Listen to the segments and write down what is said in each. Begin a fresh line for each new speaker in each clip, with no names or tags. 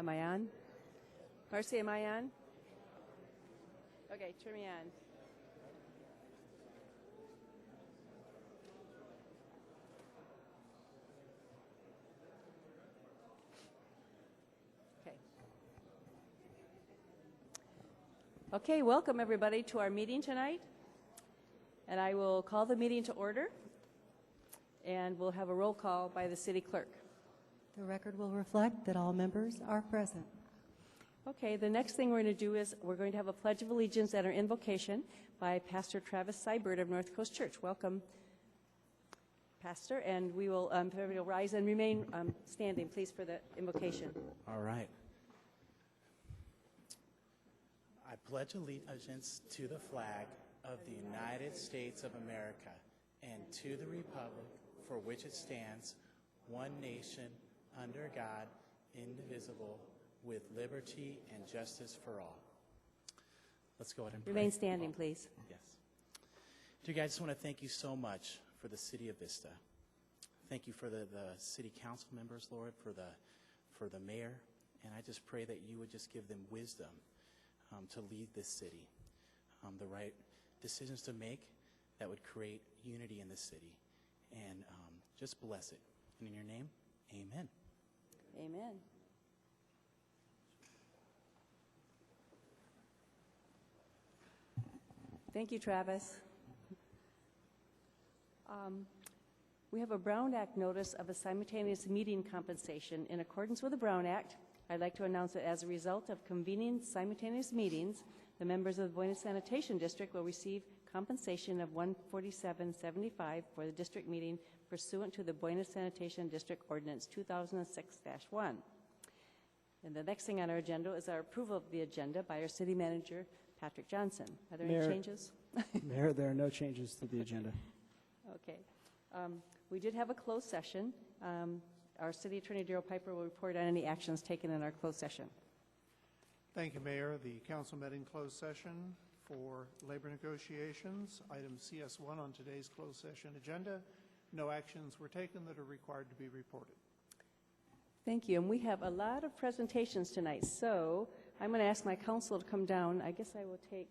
Am I on? Marcy, am I on? Okay, turn me on. Okay. Okay, welcome everybody to our meeting tonight. And I will call the meeting to order. And we'll have a roll call by the city clerk.
The record will reflect that all members are present.
Okay, the next thing we're going to do is we're going to have a Pledge of Allegiance and our invocation by Pastor Travis Seibert of North Coast Church. Welcome, Pastor, and we will everybody will rise and remain standing, please, for the invocation.
All right. I pledge allegiance to the flag of the United States of America and to the republic for which it stands, one nation, under God, indivisible, with liberty and justice for all. Let's go ahead and pray.
Remain standing, please.
Yes. Dear God, I just want to thank you so much for the city of Vista. Thank you for the city council members, Lord, for the mayor, and I just pray that you would just give them wisdom to lead this city, the right decisions to make that would create unity in the city, and just bless it. And in your name, amen.
Amen. Thank you, Travis. We have a Brown Act notice of a simultaneous meeting compensation. In accordance with the Brown Act, I'd like to announce that as a result of convening simultaneous meetings, the members of the Buena Sanitation District will receive compensation of $147.75 for the district meeting pursuant to the Buena Sanitation District Ordinance 2006-1. And the next thing on our agenda is our approval of the agenda by our city manager, Patrick Johnson. Are there any changes?
Mayor, there are no changes to the agenda.
Okay. We did have a closed session. Our city attorney, Daryl Piper, will report on any actions taken in our closed session.
Thank you, Mayor. The council met in closed session for labor negotiations. Item CS1 on today's closed session agenda. No actions were taken that are required to be reported.
Thank you. And we have a lot of presentations tonight. So I'm going to ask my council to come down. I guess I will take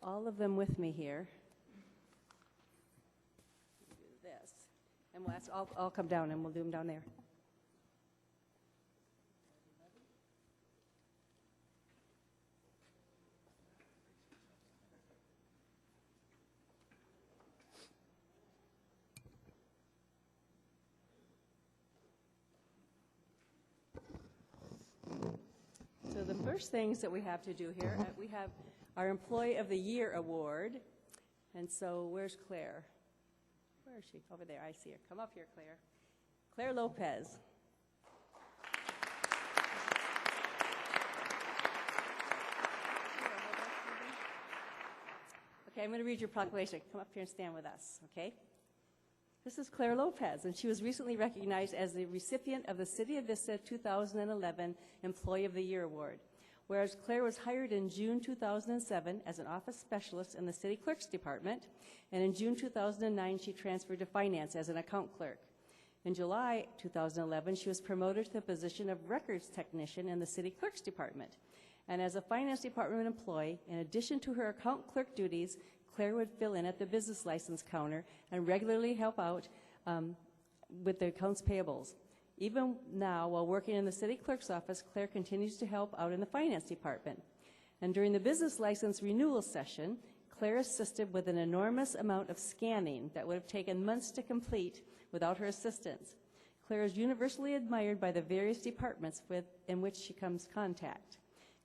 all of them with me here. Do this. And we'll ask, I'll come down and we'll do them down there. So the first things that we have to do here, we have our Employee of the Year Award. And so where's Claire? Where is she? Over there. I see her. Come up here, Claire. Claire Lopez. Okay, I'm going to read your proclamation. Come up here and stand with us, okay? This is Claire Lopez, and she was recently recognized as the recipient of the City of Vista 2011 Employee of the Year Award. Whereas Claire was hired in June 2007 as an office specialist in the City Clerk's Department, and in June 2009 she transferred to finance as an account clerk. In July 2011, she was promoted to the position of records technician in the City Clerk's Department. And as a finance department employee, in addition to her account clerk duties, Claire would fill in at the business license counter and regularly help out with the accounts payables. Even now, while working in the city clerk's office, Claire continues to help out in the finance department. And during the business license renewal session, Claire assisted with an enormous amount of scanning that would have taken months to complete without her assistance. Claire is universally admired by the various departments in which she comes in contact.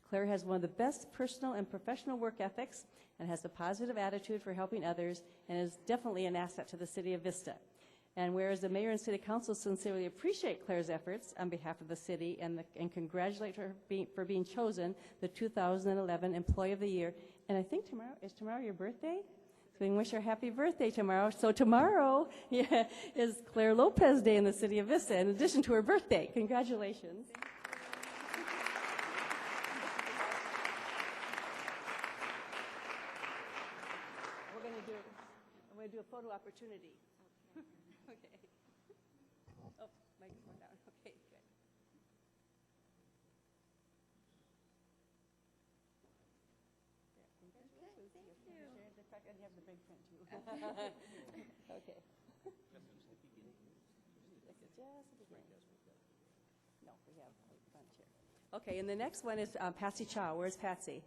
Claire has one of the best personal and professional work ethics and has a positive attitude for helping others and is definitely an asset to the City of Vista. And whereas the Mayor and City Council sincerely appreciate Claire's efforts on behalf of the city and congratulate her for being chosen the 2011 Employee of the Year. And I think tomorrow your birthday? So we can wish her happy birthday tomorrow. So tomorrow is Claire Lopez Day in the City of Vista in addition to her birthday. Congratulations. I'm going to do a photo opportunity. Okay. Oh, microphone down. Okay, good. can have the big print too. Okay. No, we have a bunch here. Okay, and the next one is Patsy Chow. Where's Patsy?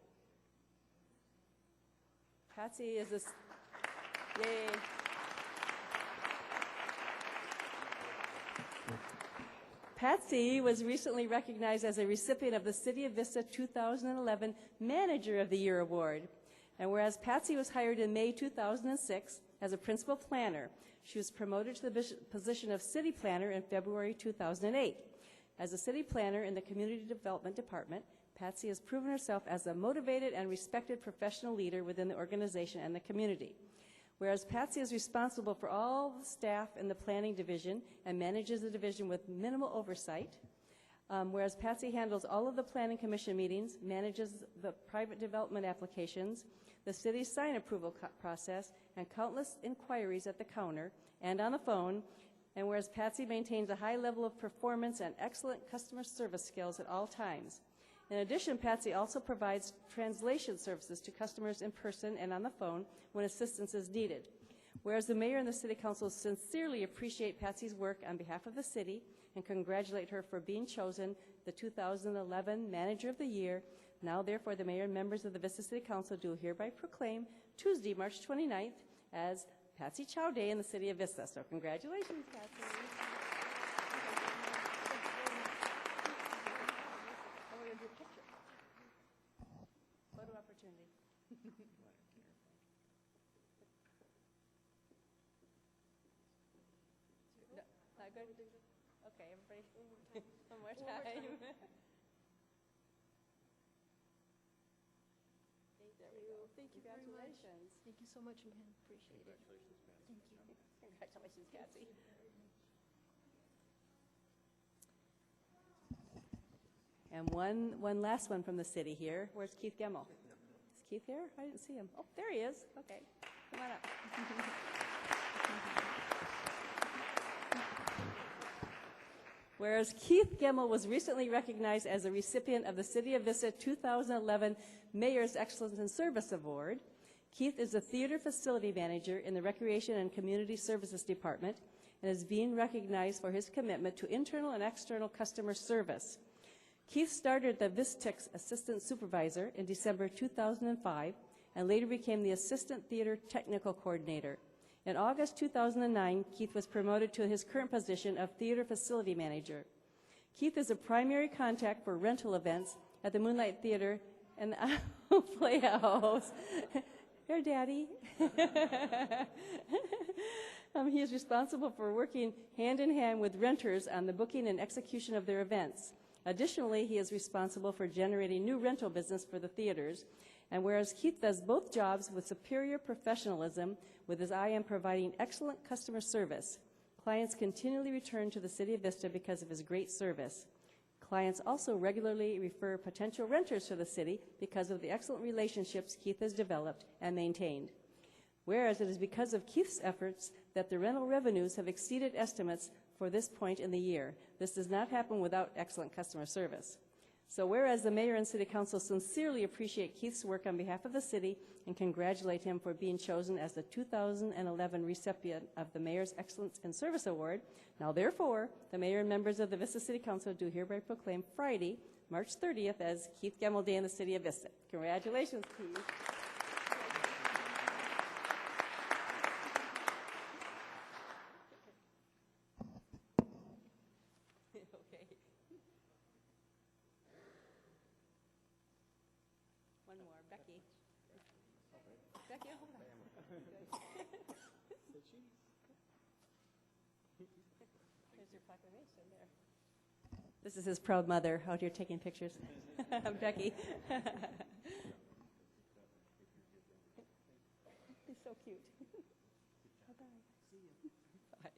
Patsy is this, yay. Patsy was recently recognized as a recipient of the City of Vista 2011 Manager of the Year Award. And whereas Patsy was hired in May 2006 as a principal planner, she was promoted to the position of city planner in February 2008. As a city planner in the Community Development Department, Patsy has proven herself as a motivated and respected professional leader within the organization and the community. Whereas Patsy is responsible for all the staff in the planning division and manages the division with minimal oversight, whereas Patsy handles all of the planning commission meetings, manages the private development applications, the city's sign approval process, and countless inquiries at the counter and on the phone, and whereas Patsy maintains a high level of performance and excellent customer service skills at all times. In addition, Patsy also provides translation services to customers in person and on the phone when assistance is needed. Whereas the mayor and the city council sincerely appreciate Patsy's work on behalf of the city and congratulate her for being chosen the 2011 Manager of the Year, now therefore the mayor and members of the Vista City Council do hereby proclaim Tuesday, March 29th as Patsy Chow Day in the city of Vista. So congratulations, Patsy. Photo opportunity. No, not good? Okay, everybody, one more time. There we go.
Thank you very much.
Congratulations.
Thank you so much, man. Appreciate it. Thank you.
Congratulations, Patsy. And one last one from the city here. Where's Keith Gemmel? Is Keith here? I didn't see him. Oh, there he is. Okay, come on up. Whereas Keith Gemmel was recently recognized as a recipient of the City of Vista 2011 Mayor's Excellence in Service Award, Keith is a theater facility manager in the Recreation and Community Services Department and is being recognized for his commitment to internal and external customer service. Keith started the Vistix Assistant Supervisor in December 2005 and later became the Assistant Theater Technical Coordinator. In August 2009, Keith was promoted to his current position of Theater Facility Manager. Keith is a primary contact for rental events at the Moonlight Theater and the Playhouse. Here, Daddy. He is responsible for working hand in hand with renters on the booking and execution of their events. Additionally, he is responsible for generating new rental business for the theaters. And whereas Keith does both jobs with superior professionalism, with his eye on providing excellent customer service, clients continually return to the City of Vista because of his great service. Clients also regularly refer potential renters to the city because of the excellent relationships Keith has developed and maintained. Whereas it is because of Keith's efforts that the rental revenues have exceeded estimates for this point in the year. This does not happen without excellent customer service. So whereas the mayor and city council sincerely appreciate Keith's work on behalf of the city and congratulate him for being chosen as the 2011 recipient of the Mayor's Excellence in Service Award, now therefore, the mayor and members of the Vista City Council do hereby proclaim Friday, March 30th as Keith Gemmel Day in the city of Vista. Congratulations, Keith. One more, Becky. Becky, hold on. There's your proclamation there. This is his proud mother out here taking pictures. Becky. He's so cute. Bye-bye.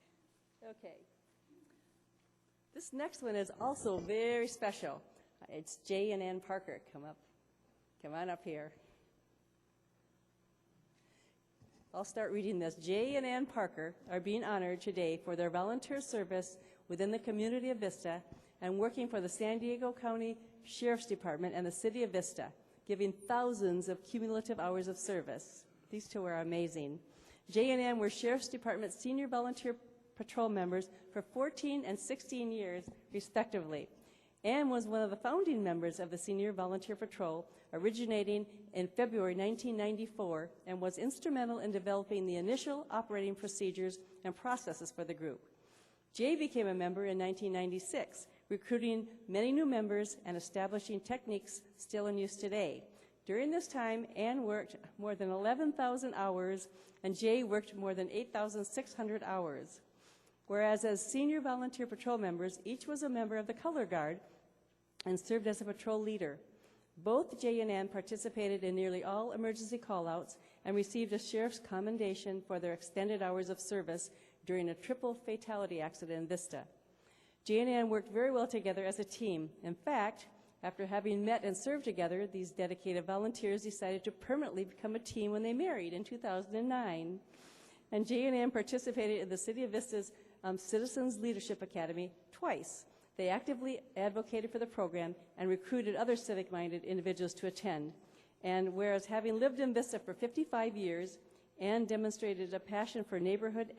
Okay. This next one is also very special. It's Jay and Ann Parker. Come on up here. I'll start reading this. Jay and Ann Parker are being honored today for their volunteer service within the community of Vista and working for the San Diego County Sheriff's Department and the City of Vista, giving thousands of cumulative hours of service. These two are amazing. Jay and Ann were Sheriff's Department senior volunteer patrol members for 14 and 16 years, respectively. Ann was one of the founding members of the Senior Volunteer Patrol, originating in February 1994, and was instrumental in developing the initial operating procedures and processes for the group. Jay became a member in 1996, recruiting many new members and establishing techniques still in use today. During this time, Ann worked more than 11,000 hours, and Jay worked more than 8,600 hours. Whereas as senior volunteer patrol members, each was a member of the Color Guard and served as a patrol leader. Both Jay and Ann participated in nearly all emergency callouts and received a sheriff's commendation for their extended hours of service during a triple fatality accident in Vista. Jay and Ann worked very well together as a team. In fact, after having met and served together, these dedicated volunteers decided to permanently become a team when they married in 2009. And Jay and Ann participated in the City of Vista's Citizens Leadership Academy twice. They actively advocated for the program and recruited other civic-minded individuals to attend. And whereas having lived in Vista for 55 years, Ann demonstrated a passion for neighborhood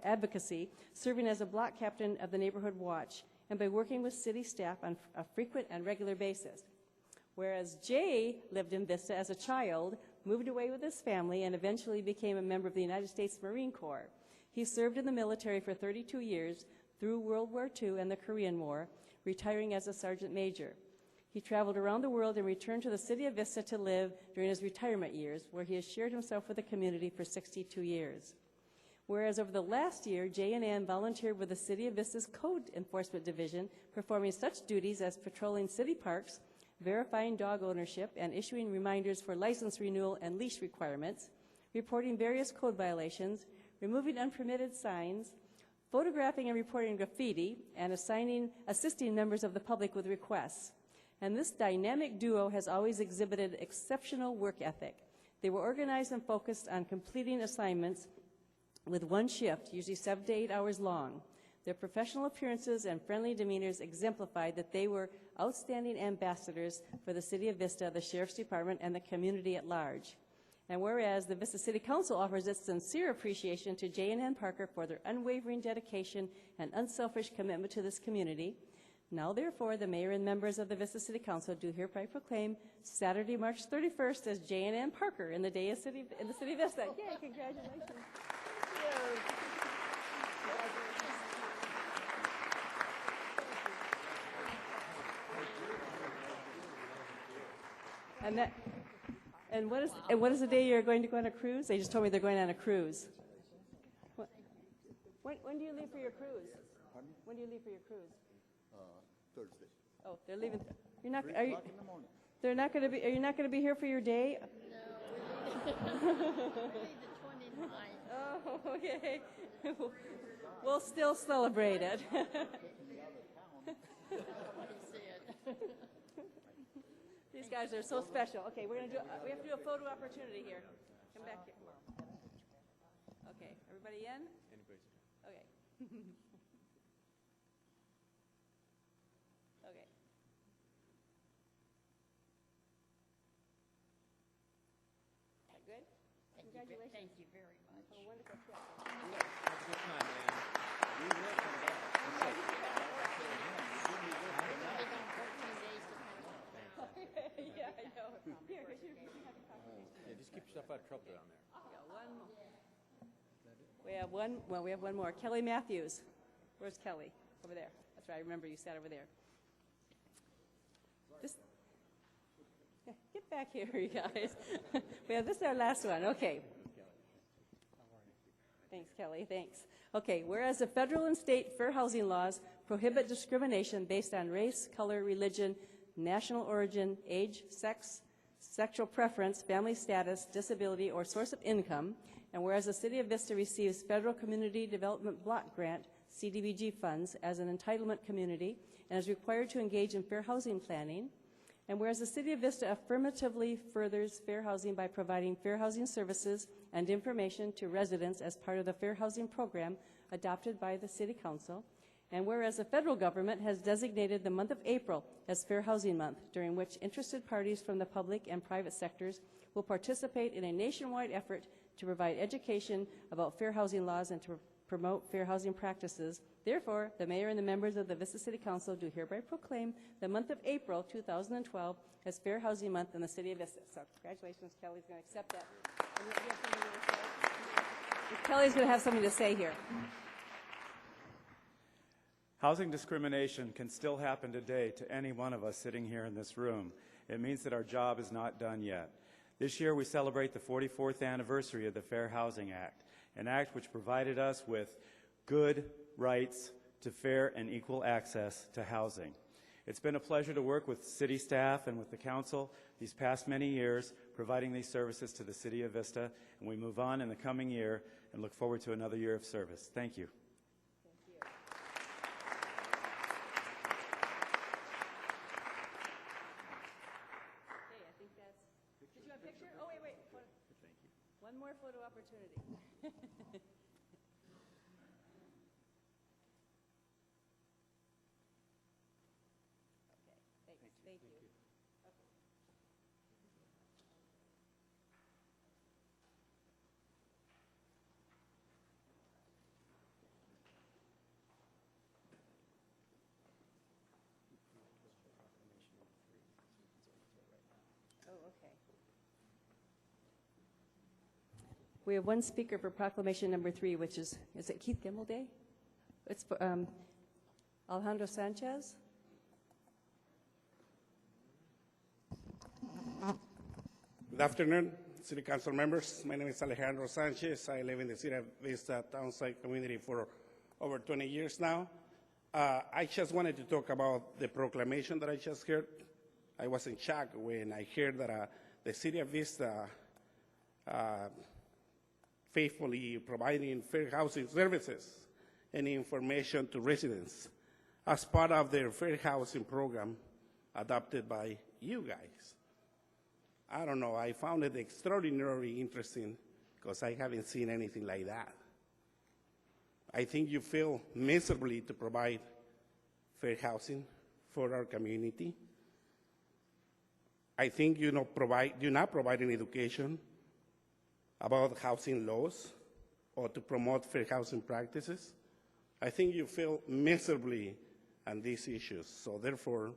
advocacy, serving as a block captain of the Neighborhood Watch, and by working with city staff on a frequent and regular basis. Whereas Jay lived in Vista as a child, moved away with his family, and eventually became a member of the United States Marine Corps. He served in the military for 32 years through World War II and the Korean War, retiring as a sergeant major. He traveled around the world and returned to the city of Vista to live during his retirement years, where he has shared himself with the community for 62 years. Whereas over the last year, Jay and Ann volunteered with the City of Vista's Code Enforcement Division, performing such duties as patrolling city parks, verifying dog ownership, and issuing reminders for license renewal and leash requirements, reporting various code violations, removing unpermitted signs, photographing and reporting graffiti, and assisting members of the public with requests. And this dynamic duo has always exhibited exceptional work ethic. They were organized and focused on completing assignments with one shift, usually 7 to 8 hours long. Their professional appearances and friendly demeanors exemplified that they were outstanding ambassadors for the City of Vista, the Sheriff's Department, and the community at large. And whereas the Vista City Council offers its sincere appreciation to Jay and Ann Parker for their unwavering dedication and unselfish commitment to this community, now therefore the mayor and members of the Vista City Council do hereby proclaim Saturday, March 31st as Jay and Ann Parker in the Day of in the City of Vista. Yay, congratulations. And what is the day you're going to go on a cruise? They just told me they're going on a cruise. When do you leave for your cruise? When do you leave for your cruise?
Thursday.
Oh, they're leaving. You're not. Are you? They're not going to be. Are you not going to be here for your day?
No, we leave the 29th.
Oh, okay. We'll still celebrate it. These guys are so special. Okay, we're gonna do. We have to do a photo opportunity here. Come back here. Okay, everybody in? Okay. Okay. Good. Congratulations.
Thank you very much.
A wonderful trip. Yeah, I know. Here,
Yeah, just keep yourself out of trouble down there.
one more. We have one more. Kelly Matthews. Where's Kelly? Over there. That's right. I remember you sat over there. Yeah, get back here, you guys. This is our last one. Okay. Thanks, Kelly. Thanks. Okay. Whereas the federal and state fair housing laws prohibit discrimination based on race, color, religion, national origin, age, sex, sexual preference, family status, disability, or source of income, and whereas the City of Vista receives Federal Community Development Block Grant, CDBG funds, as an entitlement community and is required to engage in fair housing planning, and whereas the City of Vista affirmatively furthers fair housing by providing fair housing services and information to residents as part of the fair housing program adopted by the City Council, and whereas the federal government has designated the month of April as Fair Housing Month, during which interested parties from the public and private sectors will participate in a nationwide effort to provide education about fair housing laws and to promote fair housing practices. Therefore, the mayor and the members of the Vista City Council do hereby proclaim the month of April 2012 as Fair Housing Month in the city of Vista. So congratulations, Kelly's going to accept that. And you have something to say? Kelly's going to have something to say here.
Housing discrimination can still happen today to any one of us sitting here in this room. It means that our job is not done yet. This year we celebrate the 44th anniversary of the Fair Housing Act, an act which provided us with good rights to fair and equal access to housing. It's been a pleasure to work with city staff and with the council these past many years, providing these services to the city of Vista, and we move on in the coming year and look forward to another year of service. Thank you.
Did you have a picture? Oh, wait. One more photo opportunity. Okay, thank you. We have one speaker for proclamation number 3, which is it Keith Gimmel Day? It's for, Alejandro Sanchez.
Good afternoon, City Council members. My name is Alejandro Sanchez. I live in the city of Vista Townside community for over 20 years now. I just wanted to talk about the proclamation that I just heard. I was in shock when I heard that the city of Vista faithfully providing fair housing services and information to residents as part of their fair housing program adopted by you guys. I don't know, I found it extraordinarily interesting because I haven't seen anything like that. I think you fail miserably to provide fair housing for our community. I think you're not providing education about housing laws or to promote fair housing practices. I think you fail miserably on these issues. So therefore,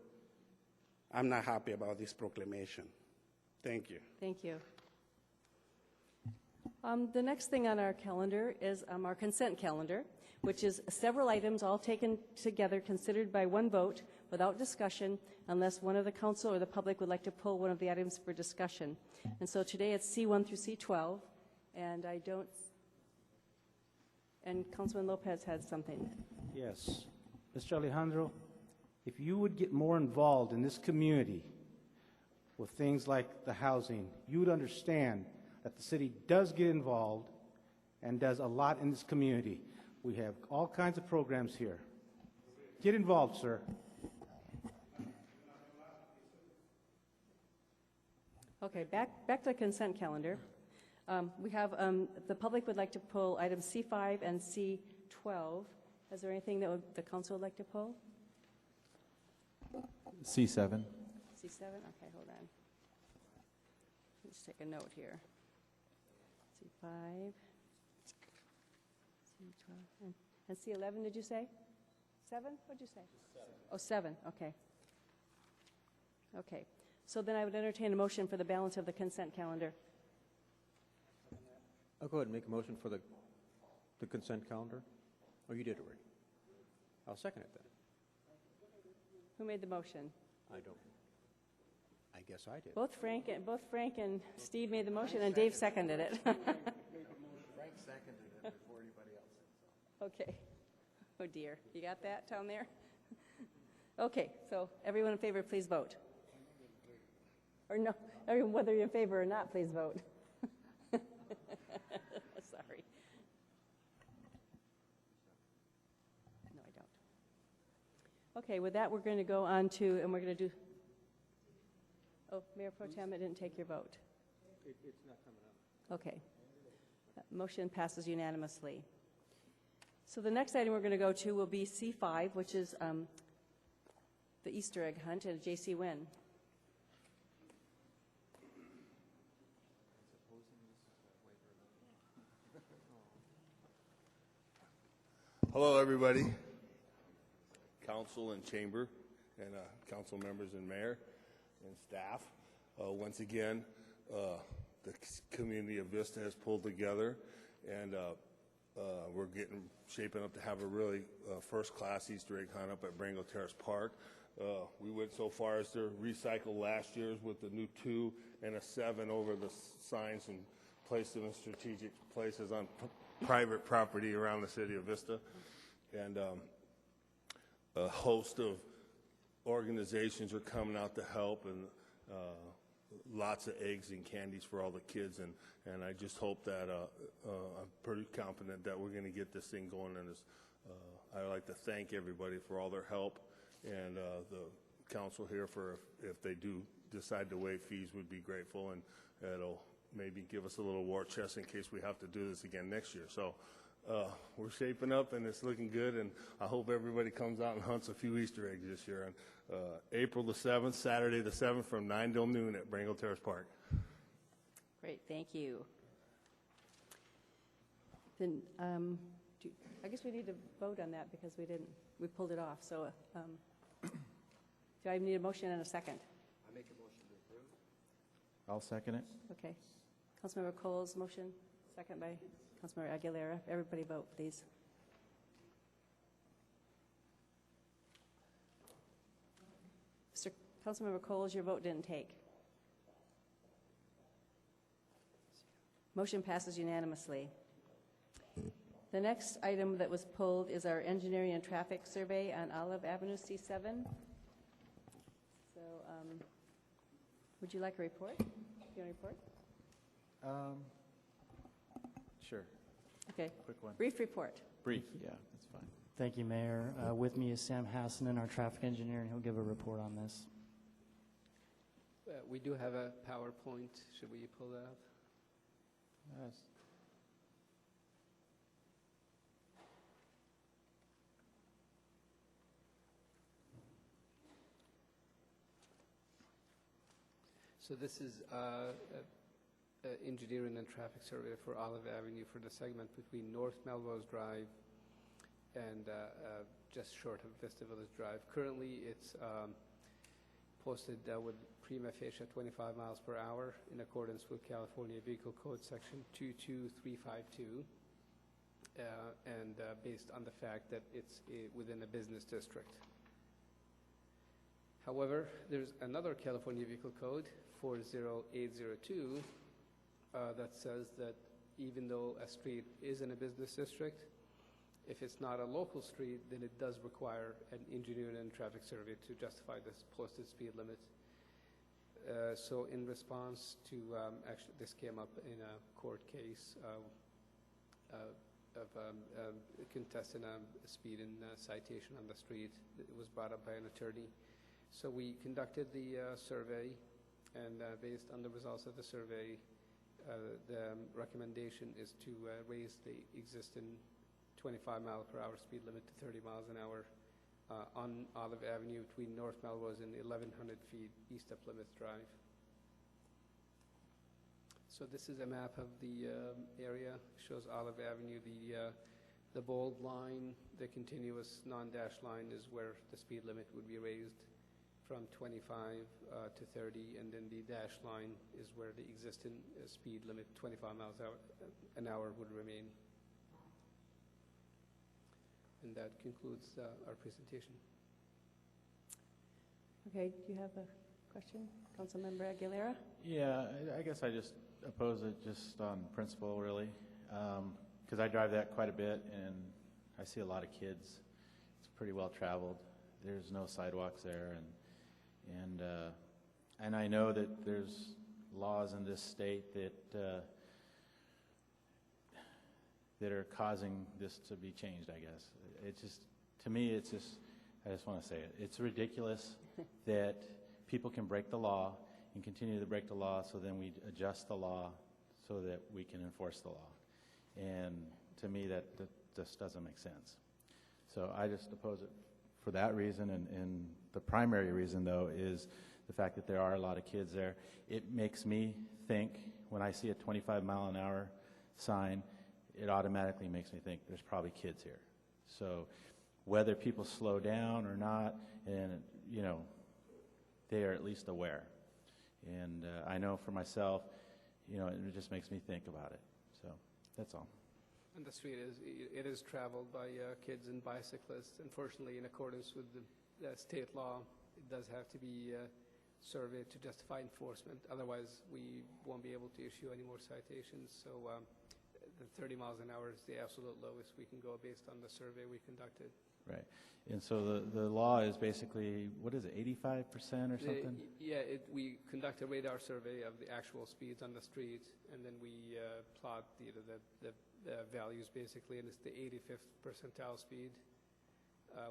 I'm not happy about this proclamation. Thank you.
Thank you. The next thing on our calendar is our consent calendar, which is several items all taken together, considered by one vote without discussion, unless one of the council or the public would like to pull one of the items for discussion. And so today it's C1 through C12, and Councilman Lopez had something.
Yes. Mr. Alejandro, if you would get more involved in this community with things like the housing, you would understand that the city does get involved and does a lot in this community. We have all kinds of programs here. Get involved, sir.
Okay, back to the consent calendar. We have, the public would like to pull items C5 and C12. Is there anything that the council would like to pull?
C7.
C7? Okay, hold on. Let's take a note here. C5, C12, and C11, did you say? 7? What did you say? 7. Oh, 7, okay. Okay, so then I would entertain a motion for the balance of the consent calendar.
I'll go ahead and make a motion for the consent calendar. Oh, you did already. I'll second it then.
Who made the motion?
I guess I did.
Both Frank and Steve made the motion, and Dave seconded it.
Frank seconded it before anybody else did.
Okay. Oh, dear. You got that down there? Okay, so everyone in favor, please vote. Or no, everyone, whether you're in favor or not, please vote. Sorry. No, I don't. Okay, with that, we're going to go on to, and we're going to do, oh, Mayor Pro Tem, I didn't take your vote.
It's not coming up.
Okay. Motion passes unanimously. So the next item we're going to go to will be C5, which is the Easter egg hunt at J.C. Wynn.
Hello, everybody, council and chamber, and council members and mayor and staff. Once again, the community of Vista has pulled together, and we're shaping up to have a really first-class Easter egg hunt up at Brango Terrace Park. We went so far as to recycle last year's with the new 2 and a 7 over the signs and place them in strategic places on private property around the city of Vista. And a host of organizations are coming out to help, and lots of eggs and candies for all the kids. And I just hope that I'm pretty confident that we're going to get this thing going. And I'd like to thank everybody for all their help, and the council here for if they do decide to waive fees, would be grateful, and it'll maybe give us a little war chest in case we have to do this again next year. So we're shaping up, and it's looking good, and I hope everybody comes out and hunts a few Easter eggs this year on April the 7th, Saturday the 7th, from 9 till noon at Brango Terrace Park.
Great, thank you. Then I guess we need to vote on that because we pulled it off. So do I need a motion and a second?
I make a motion to approve.
I'll second it.
Okay. Councilmember Cole's motion, second by Councilmember Aguilera. Everybody vote, please. Councilmember Coles, your vote didn't take. Motion passes unanimously. The next item that was pulled is our engineering and traffic survey on Olive Avenue C7. So would you like a report? You want a report?
Sure.
Okay.
Quick one.
Brief report.
Brief, yeah, that's fine.
Thank you, Mayor. With me is Sam Hassanen, our traffic engineer, and he'll give a report on this.
We do have a PowerPoint. Should we pull that up?
Yes.
So this is engineering and traffic survey for Olive Avenue for the segment between North Melrose Drive and just short of Vista Village Drive. Currently, it's posted with prima facie at 25 miles per hour in accordance with California Vehicle Code Section 22352, and based on the fact that it's within a business district. However, there's another California Vehicle Code, 40802, that says that even though a street is in a business district, if it's not a local street, then it does require an engineering and traffic survey to justify this posted speed limit. So in response to, actually this came up in a court case of contesting a speeding citation on the street. It was brought up by an attorney. So we conducted the survey, and based on the results of the survey, the recommendation is to raise the existing 25-mile-per-hour speed limit to 30 miles an hour on Olive Avenue between North Melrose and 1,100 feet east of Plymouth Drive. So this is a map of the area. It shows Olive Avenue. The bold line, the continuous non-dash line, is where the speed limit would be raised from 25 to 30, and then the dash line is where the existing speed limit, 25 miles an hour, would remain. And that concludes our presentation.
Okay, do you have a question? Councilmember Aguilera?
Yeah, I guess I just oppose it just on principle, really, because I drive that quite a bit, and I see a lot of kids. It's pretty well traveled. There's no sidewalks there, and I know that there's laws in this state that are causing this to be changed, I guess. It's just, to me, it's just, I just want to say it. It's ridiculous that people can break the law and continue to break the law, so then we adjust the law so that we can enforce the law. And to me, that just doesn't make sense. So I just oppose it for that reason, and the primary reason, though, is the fact that there are a lot of kids there. It makes me think, when I see a 25-mile-an-hour sign, it automatically makes me think there's probably kids here. So whether people slow down or not, and, you know, they are at least aware. And I know for myself, you know, it just makes me think about it. So that's all.
And the street it is traveled by kids and bicyclists. Unfortunately, in accordance with the state law, it does have to be surveyed to justify enforcement. Otherwise, we won't be able to issue any more citations. So the 30 miles an hour is the absolute lowest we can go based on the survey we conducted.
Right. And so the law is basically, what is it, 85% or something?
Yeah, we conduct a radar survey of the actual speeds on the street, and then we plot the values basically, and it's the 85th percentile speed,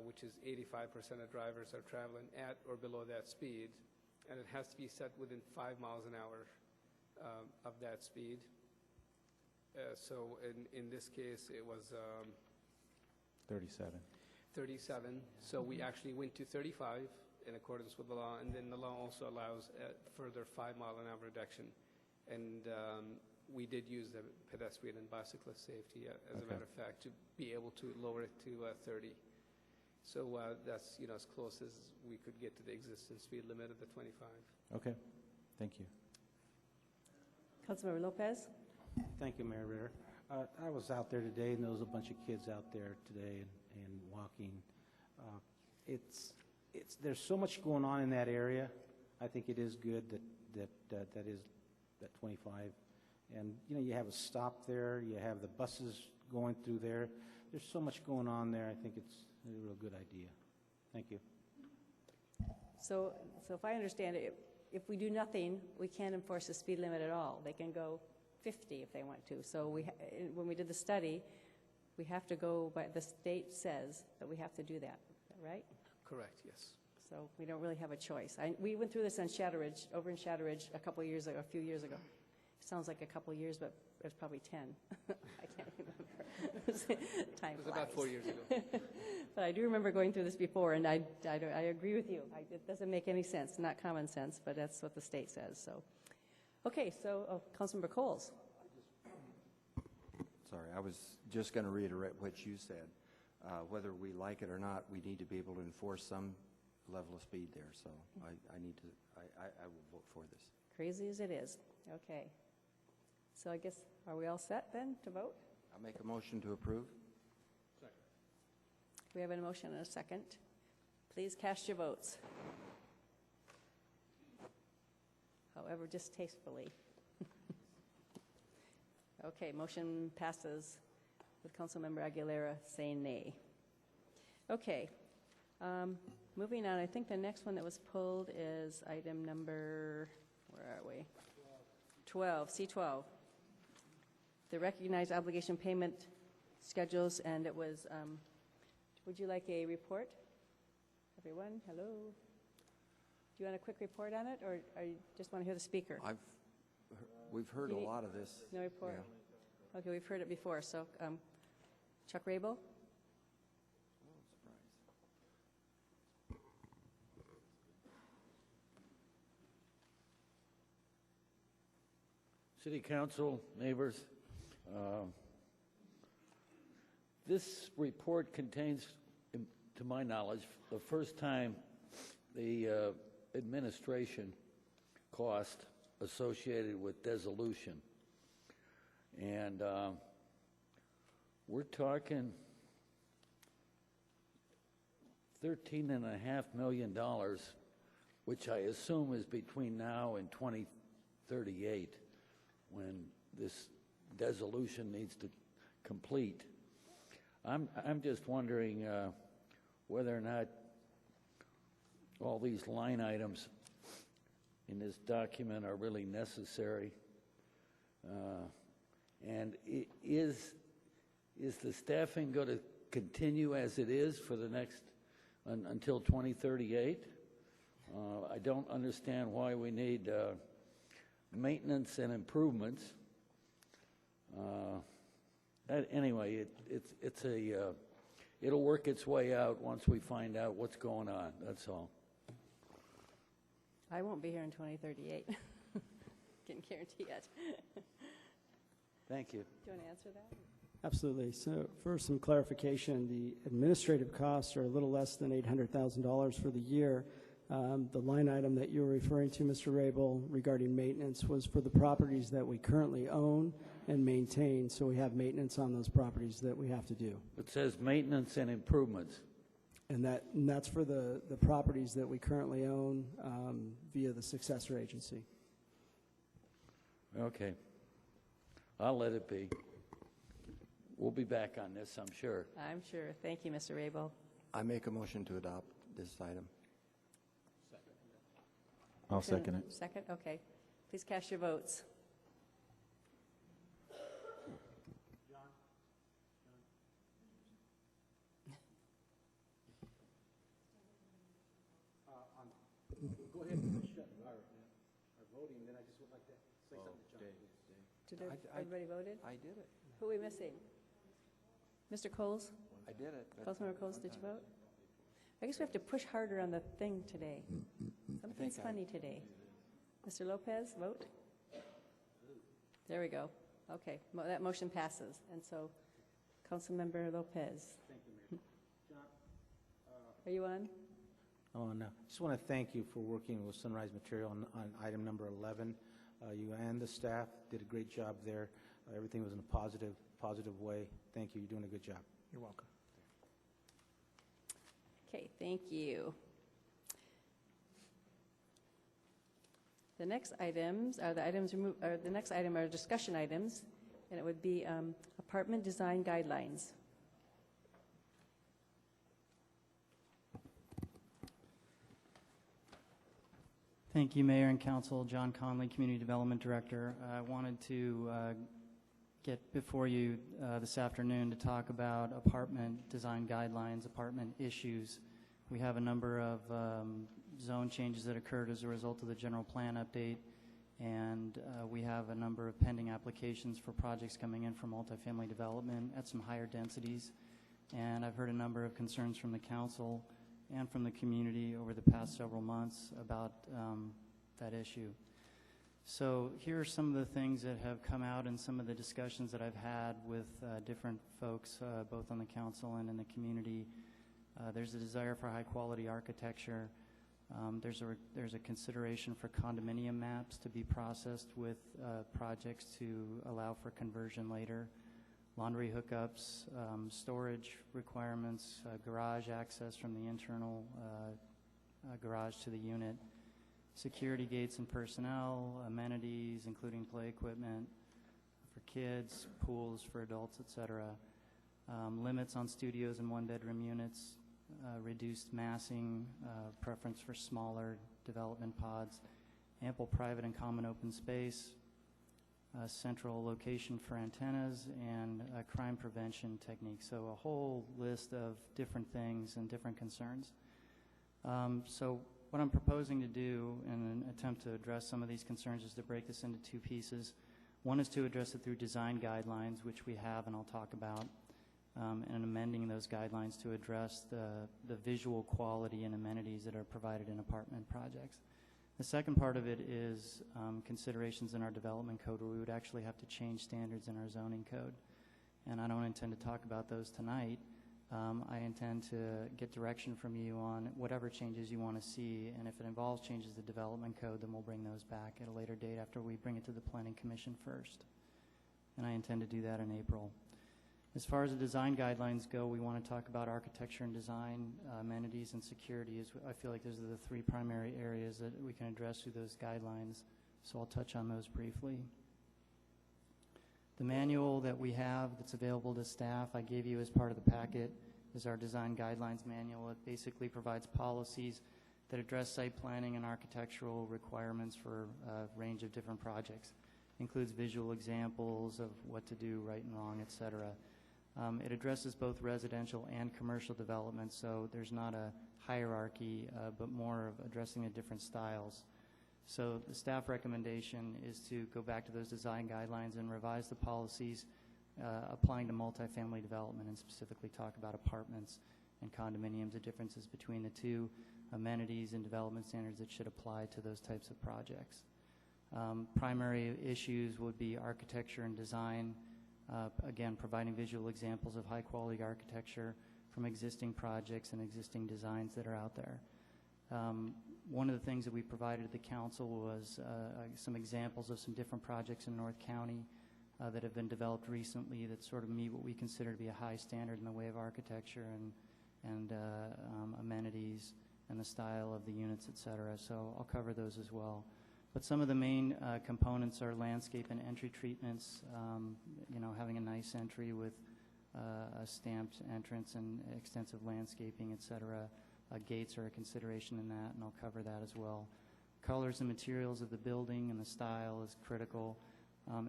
which is 85% of drivers are traveling at or below that speed, and it has to be set within 5 miles an hour of that speed. So in this case, it was
37.
37. So we actually went to 35 in accordance with the law, and then the law also allows a further 5 mile an hour reduction. And we did use the pedestrian and bicyclist safety, as a matter of fact, to be able to lower it to 30. So that's, you know, as close as we could get to the existing speed limit of the 25.
Okay. Thank you.
Councilmember Lopez?
Thank you, Mayor Ritter. I was out there today, and there was a bunch of kids out there today and walking. There's so much going on in that area. I think it is good that 25. And, you know, you have a stop there. You have the buses going through there. There's so much going on there. I think it's a real good idea. Thank you.
So if I understand it, if we do nothing, we can't enforce the speed limit at all. They can go 50 if they want to. So when we did the study, we have to go by, the state says that we have to do that, right?
Correct, yes.
So we don't really have a choice. We went through this on Shadowridge, over in Shadowridge a few years ago. It sounds like a couple of years, but it was probably 10. I can't remember. Time flies.
About 4 years ago.
But I do remember going through this before, and I agree with you. It doesn't make any sense, not common sense, but that's what the state says. So, okay, so Councilmember Coles.
Sorry, I was just going to reiterate what you said. Whether we like it or not, we need to be able to enforce some level of speed there. So I will vote for this.
Crazy as it is. Okay. So I guess, are we all set then to vote?
I'll make a motion to approve.
Second.
We have a motion and a second. Please cast your votes. However distastefully. Okay, motion passes with Councilmember Aguilera saying nay. Okay, moving on, I think the next one that was pulled is item number, where are we? 12, C12. The recognized obligation payment schedules, and it was, would you like a report? Everyone, hello? Do you want a quick report on it, or you just want to hear the speaker?
We've heard a lot of this.
No report?
Yeah.
Okay, we've heard it before, so Chuck Rabel?
City Council, neighbors, this report contains, to my knowledge, the first time the administration cost associated with dissolution. And we're talking $13.5 million, which I assume is between now and 2038, when this dissolution needs to complete. I'm just wondering whether or not all these line items in this document are really necessary. And is the staffing going to continue as it is for the next, until 2038? I don't understand why we need maintenance and improvements. Anyway, it'll work its way out once we find out what's going on, that's all.
I won't be here in 2038. Can guarantee it.
Thank you.
Do you want to answer that?
Absolutely. So for some clarification, the administrative costs are a little less than $800,000 for the year. The line item that you're referring to, Mr. Rabel, regarding maintenance was for the properties that we currently own and maintain. So we have maintenance on those properties that we have to do.
It says maintenance and improvements.
And that's for the properties that we currently own via the successor agency.
Okay. I'll let it be. We'll be back on this, I'm sure.
I'm sure. Thank you, Mr. Rabel.
I make a motion to adopt this item.
I'll second it.
Second? Okay. Please cast your votes.
Go ahead and shut our voting, then I just would like to say something to John.
Did everybody voted?
I did it.
Who are we missing? Mr. Coles?
I did it.
Councilmember Coles, did you vote? I guess we have to push harder on the thing today. Something's funny today. Mr. Lopez, vote? There we go. Okay, that motion passes. And so, Councilmember Lopez.
Thank you, Mayor. John,
Are you on?
Oh, no. Just want to thank you for working with Sunrise Material on item number 11. You and the staff did a great job there. Everything was in a positive way. Thank you. You're doing a good job.
You're welcome.
Okay, thank you. The next items are the next item are discussion items, and it would be apartment design guidelines.
Thank you, Mayor and Council. John Conley, Community Development Director. I wanted to get before you this afternoon to talk about apartment design guidelines, apartment issues. We have a number of zone changes that occurred as a result of the general plan update, and we have a number of pending applications for projects coming in for multifamily development at some higher densities. And I've heard a number of concerns from the council and from the community over the past several months about that issue. So here are some of the things that have come out in some of the discussions that I've had with different folks, both on the council and in the community. There's a desire for high-quality architecture. There's a consideration for condominium maps to be processed with projects to allow for conversion later. Laundry hookups, storage requirements, garage access from the internal garage to the unit, security gates and personnel, amenities including play equipment for kids, pools for adults, etc. Limits on studios and one-bedroom units, reduced massing, preference for smaller development pods, ample private and common open space, central location for antennas, and crime prevention techniques. So a whole list of different things and different concerns. So what I'm proposing to do in an attempt to address some of these concerns is to break this into two pieces. One is to address it through design guidelines, which we have and I'll talk about, and amending those guidelines to address the visual quality and amenities that are provided in apartment projects. The second part of it is considerations in our development code where we would actually have to change standards in our zoning code. And I don't intend to talk about those tonight. I intend to get direction from you on whatever changes you want to see, and if it involves changes to the development code, then we'll bring those back at a later date after we bring it to the Planning Commission first. And I intend to do that in April. As far as the design guidelines go, we want to talk about architecture and design, amenities and security. I feel like those are the three primary areas that we can address through those guidelines, so I'll touch on those briefly. The manual that we have that's available to staff, I gave you as part of the packet, is our design guidelines manual. It basically provides policies that address site planning and architectural requirements for a range of different projects. It includes visual examples of what to do right and wrong, et cetera. It addresses both residential and commercial development, so there's not a hierarchy, but more of addressing the different styles. So the staff recommendation is to go back to those design guidelines and revise the policies applying to multifamily development, and specifically talk about apartments and condominiums, the differences between the two, amenities and development standards that should apply to those types of projects. Primary issues would be architecture and design, Again, providing visual examples of high-quality architecture from existing projects and existing designs that are out there. One of the things that we provided the council was some examples of some different projects in North County that have been developed recently that sort of meet what we consider to be a high standard in the way of architecture and amenities and the style of the units, et cetera. So I'll cover those as well. But some of the main components are landscape and entry treatments, having a nice entry with a stamped entrance and extensive landscaping, et cetera. Gates are a consideration in that, and I'll cover that as well. Colors and materials of the building and the style is critical,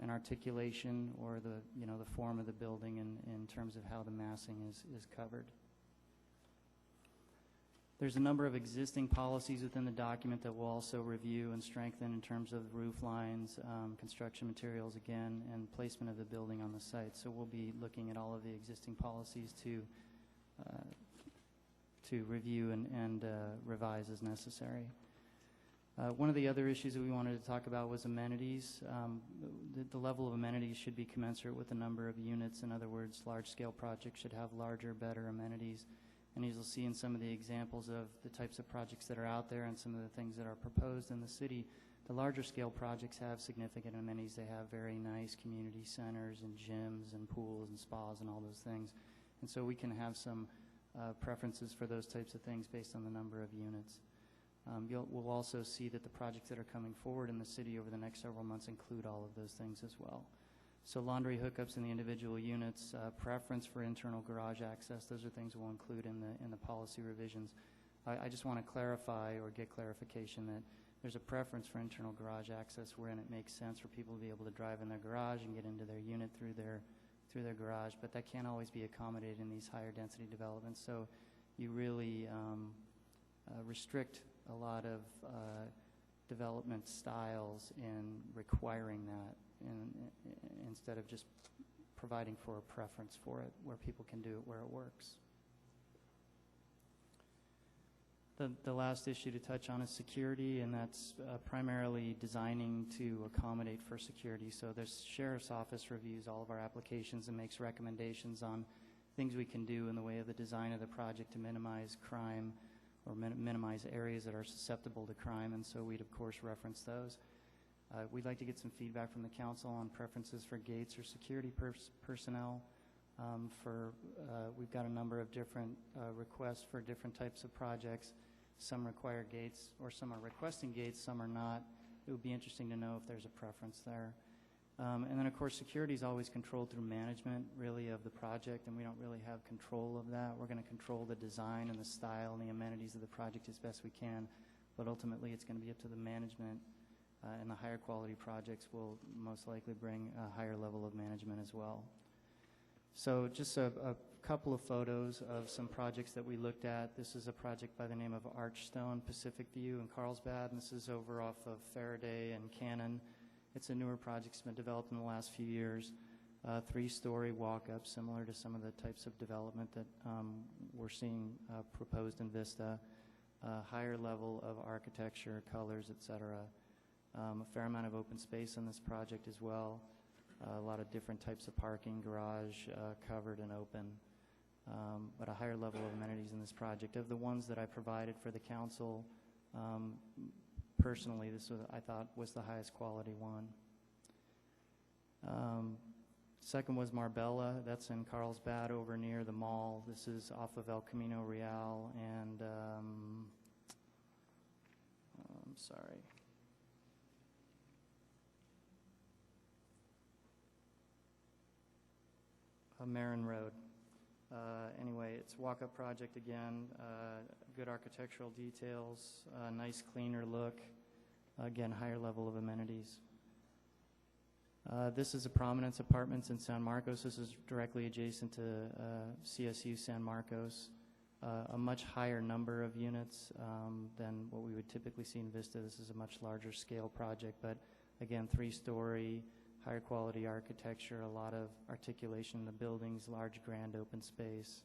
and articulation or the form of the building in terms of how the massing is covered. There's a number of existing policies within the document that we'll also review and strengthen in terms of roof lines, construction materials again, and placement of the building on the site. So we'll be looking at all of the existing policies to review and revise as necessary. One of the other issues that we wanted to talk about was amenities. The level of amenities should be commensurate with the number of units. In other words, large-scale projects should have larger, better amenities. And as you'll see in some of the examples of the types of projects that are out there and some of the things that are proposed in the city, the larger scale projects have significant amenities. They have very nice community centers and gyms and pools and spas and all those things. And so we can have some preferences for those types of things based on the number of units. We'll also see that the projects that are coming forward in the city over the next several months include all of those things as well. So laundry hookups in the individual units, preference for internal garage access, those are things we'll include in the policy revisions. I just want to clarify or get clarification that there's a preference for internal garage access wherein it makes sense for people to be able to drive in their garage and get into their unit through their garage, but that can't always be accommodated in these higher density developments. So you really restrict a lot of development styles in requiring that instead of just providing for a preference for it where people can do it where it works. The last issue to touch on is security, and that's primarily designing to accommodate for security. So the Sheriff's Office reviews all of our applications and makes recommendations on things we can do in the way of the design of the project to minimize crime or minimize areas that are susceptible to crime, and so we'd of course reference those. We'd like to get some feedback from the council on preferences for gates or security personnel. We've got a number of different requests for different types of projects. Some require gates, or some are requesting gates, some are not. It would be interesting to know if there's a preference there. And then, of course, security is always controlled through management, really, of the project, and we don't really have control of that. We're going to control the design and the style and the amenities of the project as best we can, but ultimately it's going to be up to the management, and the higher quality projects will most likely bring a higher level of management as well. So just a couple of photos of some projects that we looked at. This is a project by the name of Archstone Pacific View in Carlsbad, and this is over off of Faraday and Cannon. It's a newer project that's been developed in the last few years. 3-story walk-up, similar to some of the types of development that we're seeing proposed in Vista. Higher level of architecture, colors, et cetera. A fair amount of open space on this project as well. A lot of different types of parking, garage, covered and open. But a higher level of amenities in this project. Of the ones that I provided for the council, personally, this was, I thought, was the highest quality one. Second was Marbella. That's in Carlsbad over near the mall. This is off of El Camino Real and, I'm sorry. Marin Road. Anyway, it's a walk-up project again, good architectural details, nice cleaner look, again, higher level of amenities. This is a Prominence Apartments in San Marcos. This is directly adjacent to CSU San Marcos. A much higher number of units than what we would typically see in Vista. This is a much larger scale project, but again, 3-story, higher quality architecture, a lot of articulation in the buildings, large grand open space.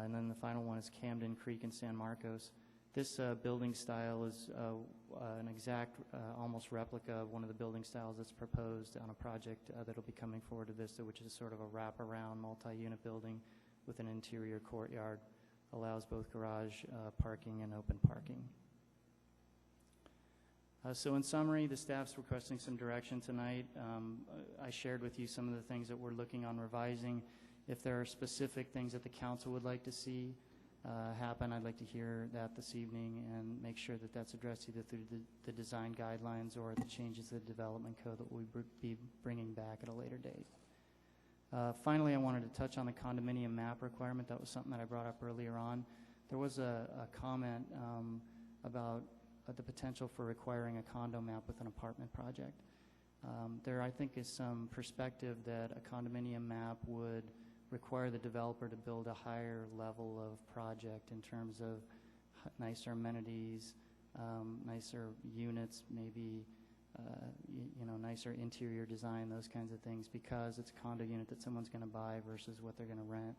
And then the final one is Camden Creek in San Marcos. This building style is an exact, almost replica of one of the building styles that's proposed on a project that'll be coming forward to Vista, which is sort of a wraparound multi-unit building with an interior courtyard. Allows both garage parking and open parking. So in summary, the staff's requesting some direction tonight. I shared with you some of the things that we're looking on revising. If there are specific things that the council would like to see happen, I'd like to hear that this evening and make sure that that's addressed either through the design guidelines or the changes to the development code that we'll be bringing back at a later date. Finally, I wanted to touch on the condominium map requirement. That was something that I brought up earlier on. There was a comment about the potential for requiring a condo map with an apartment project. There, I think, is some perspective that a condominium map would require the developer to build a higher level of project in terms of nicer amenities, nicer units, maybe nicer interior design, those kinds of things, because it's a condo unit that someone's going to buy versus what they're going to rent.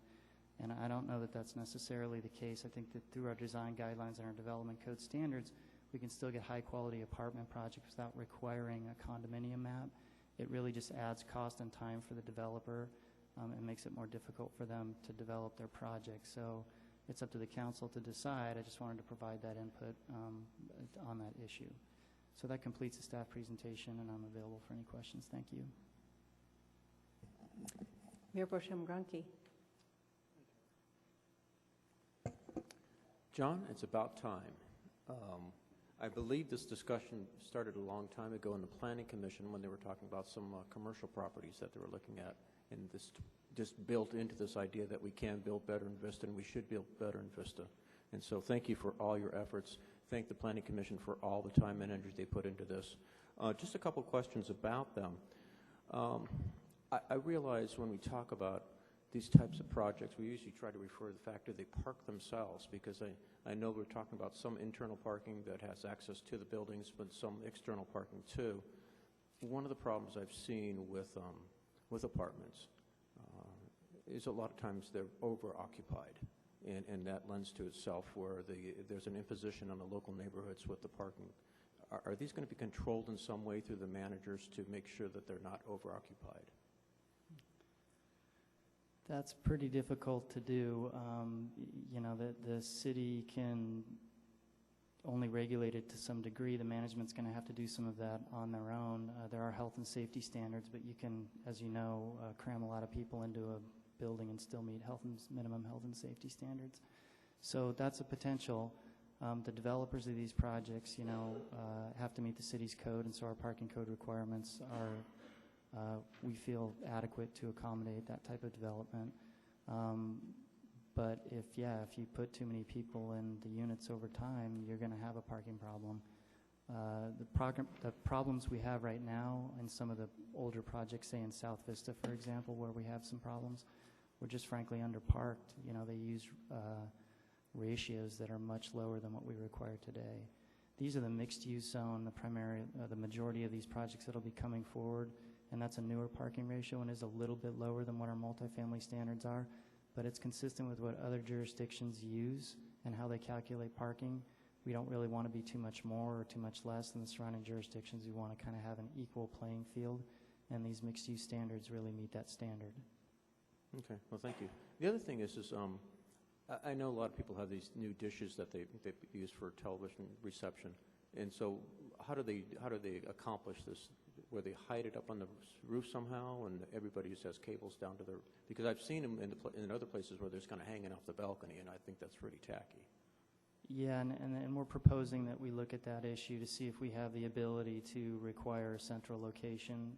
And I don't know that that's necessarily the case. I think that through our design guidelines and our development code standards, we can still get high-quality apartment projects without requiring a condominium map. It really just adds cost and time for the developer and makes it more difficult for them to develop their project. So it's up to the council to decide. I just wanted to provide that input on that issue. So that completes the staff presentation, and I'm available for any questions. Thank you.
Mayor Pro Tem Gronke.
John, it's about time. I believe this discussion started a long time ago in the Planning Commission when they were talking about some commercial properties that they were looking at, and this just built into this idea that we can build better in Vista and we should build better in Vista. And so thank you for all your efforts. Thank the Planning Commission for all the time and energy they put into this. Just a couple questions about them. I realize when we talk about these types of projects, we usually try to refer to the fact that they park themselves, because I know we're talking about some internal parking that has access to the buildings, but some external parking too. One of the problems I've seen with apartments is a lot of times they're over-occupied, and that lends to itself where there's an imposition on the local neighborhoods with the parking. Are these going to be controlled in some way through the managers to make sure that they're not over-occupied?
That's pretty difficult to do. The city can only regulate it to some degree. The management's going to have to do some of that on their own. There are health and safety standards, but you can, as you know, cram a lot of people into a building and still meet minimum health and safety standards. So that's a potential. The developers of these projects, have to meet the city's code, and so our parking code requirements are, we feel, adequate to accommodate that type of development. But if you put too many people in the units over time, you're going to have a parking problem. The problems we have right now in some of the older projects, say in South Vista, for example, where we have some problems, we're just frankly underparked. They use ratios that are much lower than what we require today. These are the mixed-use zone, the majority of these projects that will be coming forward, and that's a newer parking ratio and is a little bit lower than what our multifamily standards are, but it's consistent with what other jurisdictions use and how they calculate parking. We don't really want to be too much more or too much less than the surrounding jurisdictions. We want to kind of have an equal playing field, and these mixed-use standards really meet that standard.
Okay, well, thank you. The other thing is I know a lot of people have these new dishes that they use for television reception, and so how do they accomplish this? Where they hide it up on the roof somehow, and everybody just has cables down to their? Because I've seen them in other places where they're just kind of hanging off the balcony, and I think that's pretty tacky.
Yeah, and we're proposing that we look at that issue to see if we have the ability to require a central location.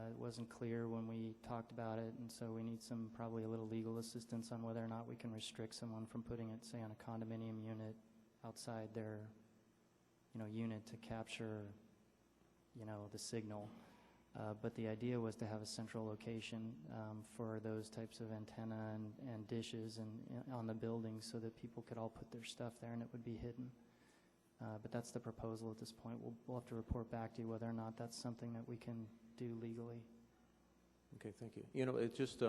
It wasn't clear when we talked about it, and so we need probably a little legal assistance on whether or not we can restrict someone from putting it, say, on a condominium unit outside their, unit to capture, the signal. But the idea was to have a central location for those types of antenna and dishes and on the buildings so that people could all put their stuff there and it would be hidden. But that's the proposal at this point. We'll have to report back to you whether or not that's something that we can do legally.
Okay, thank you. It's just,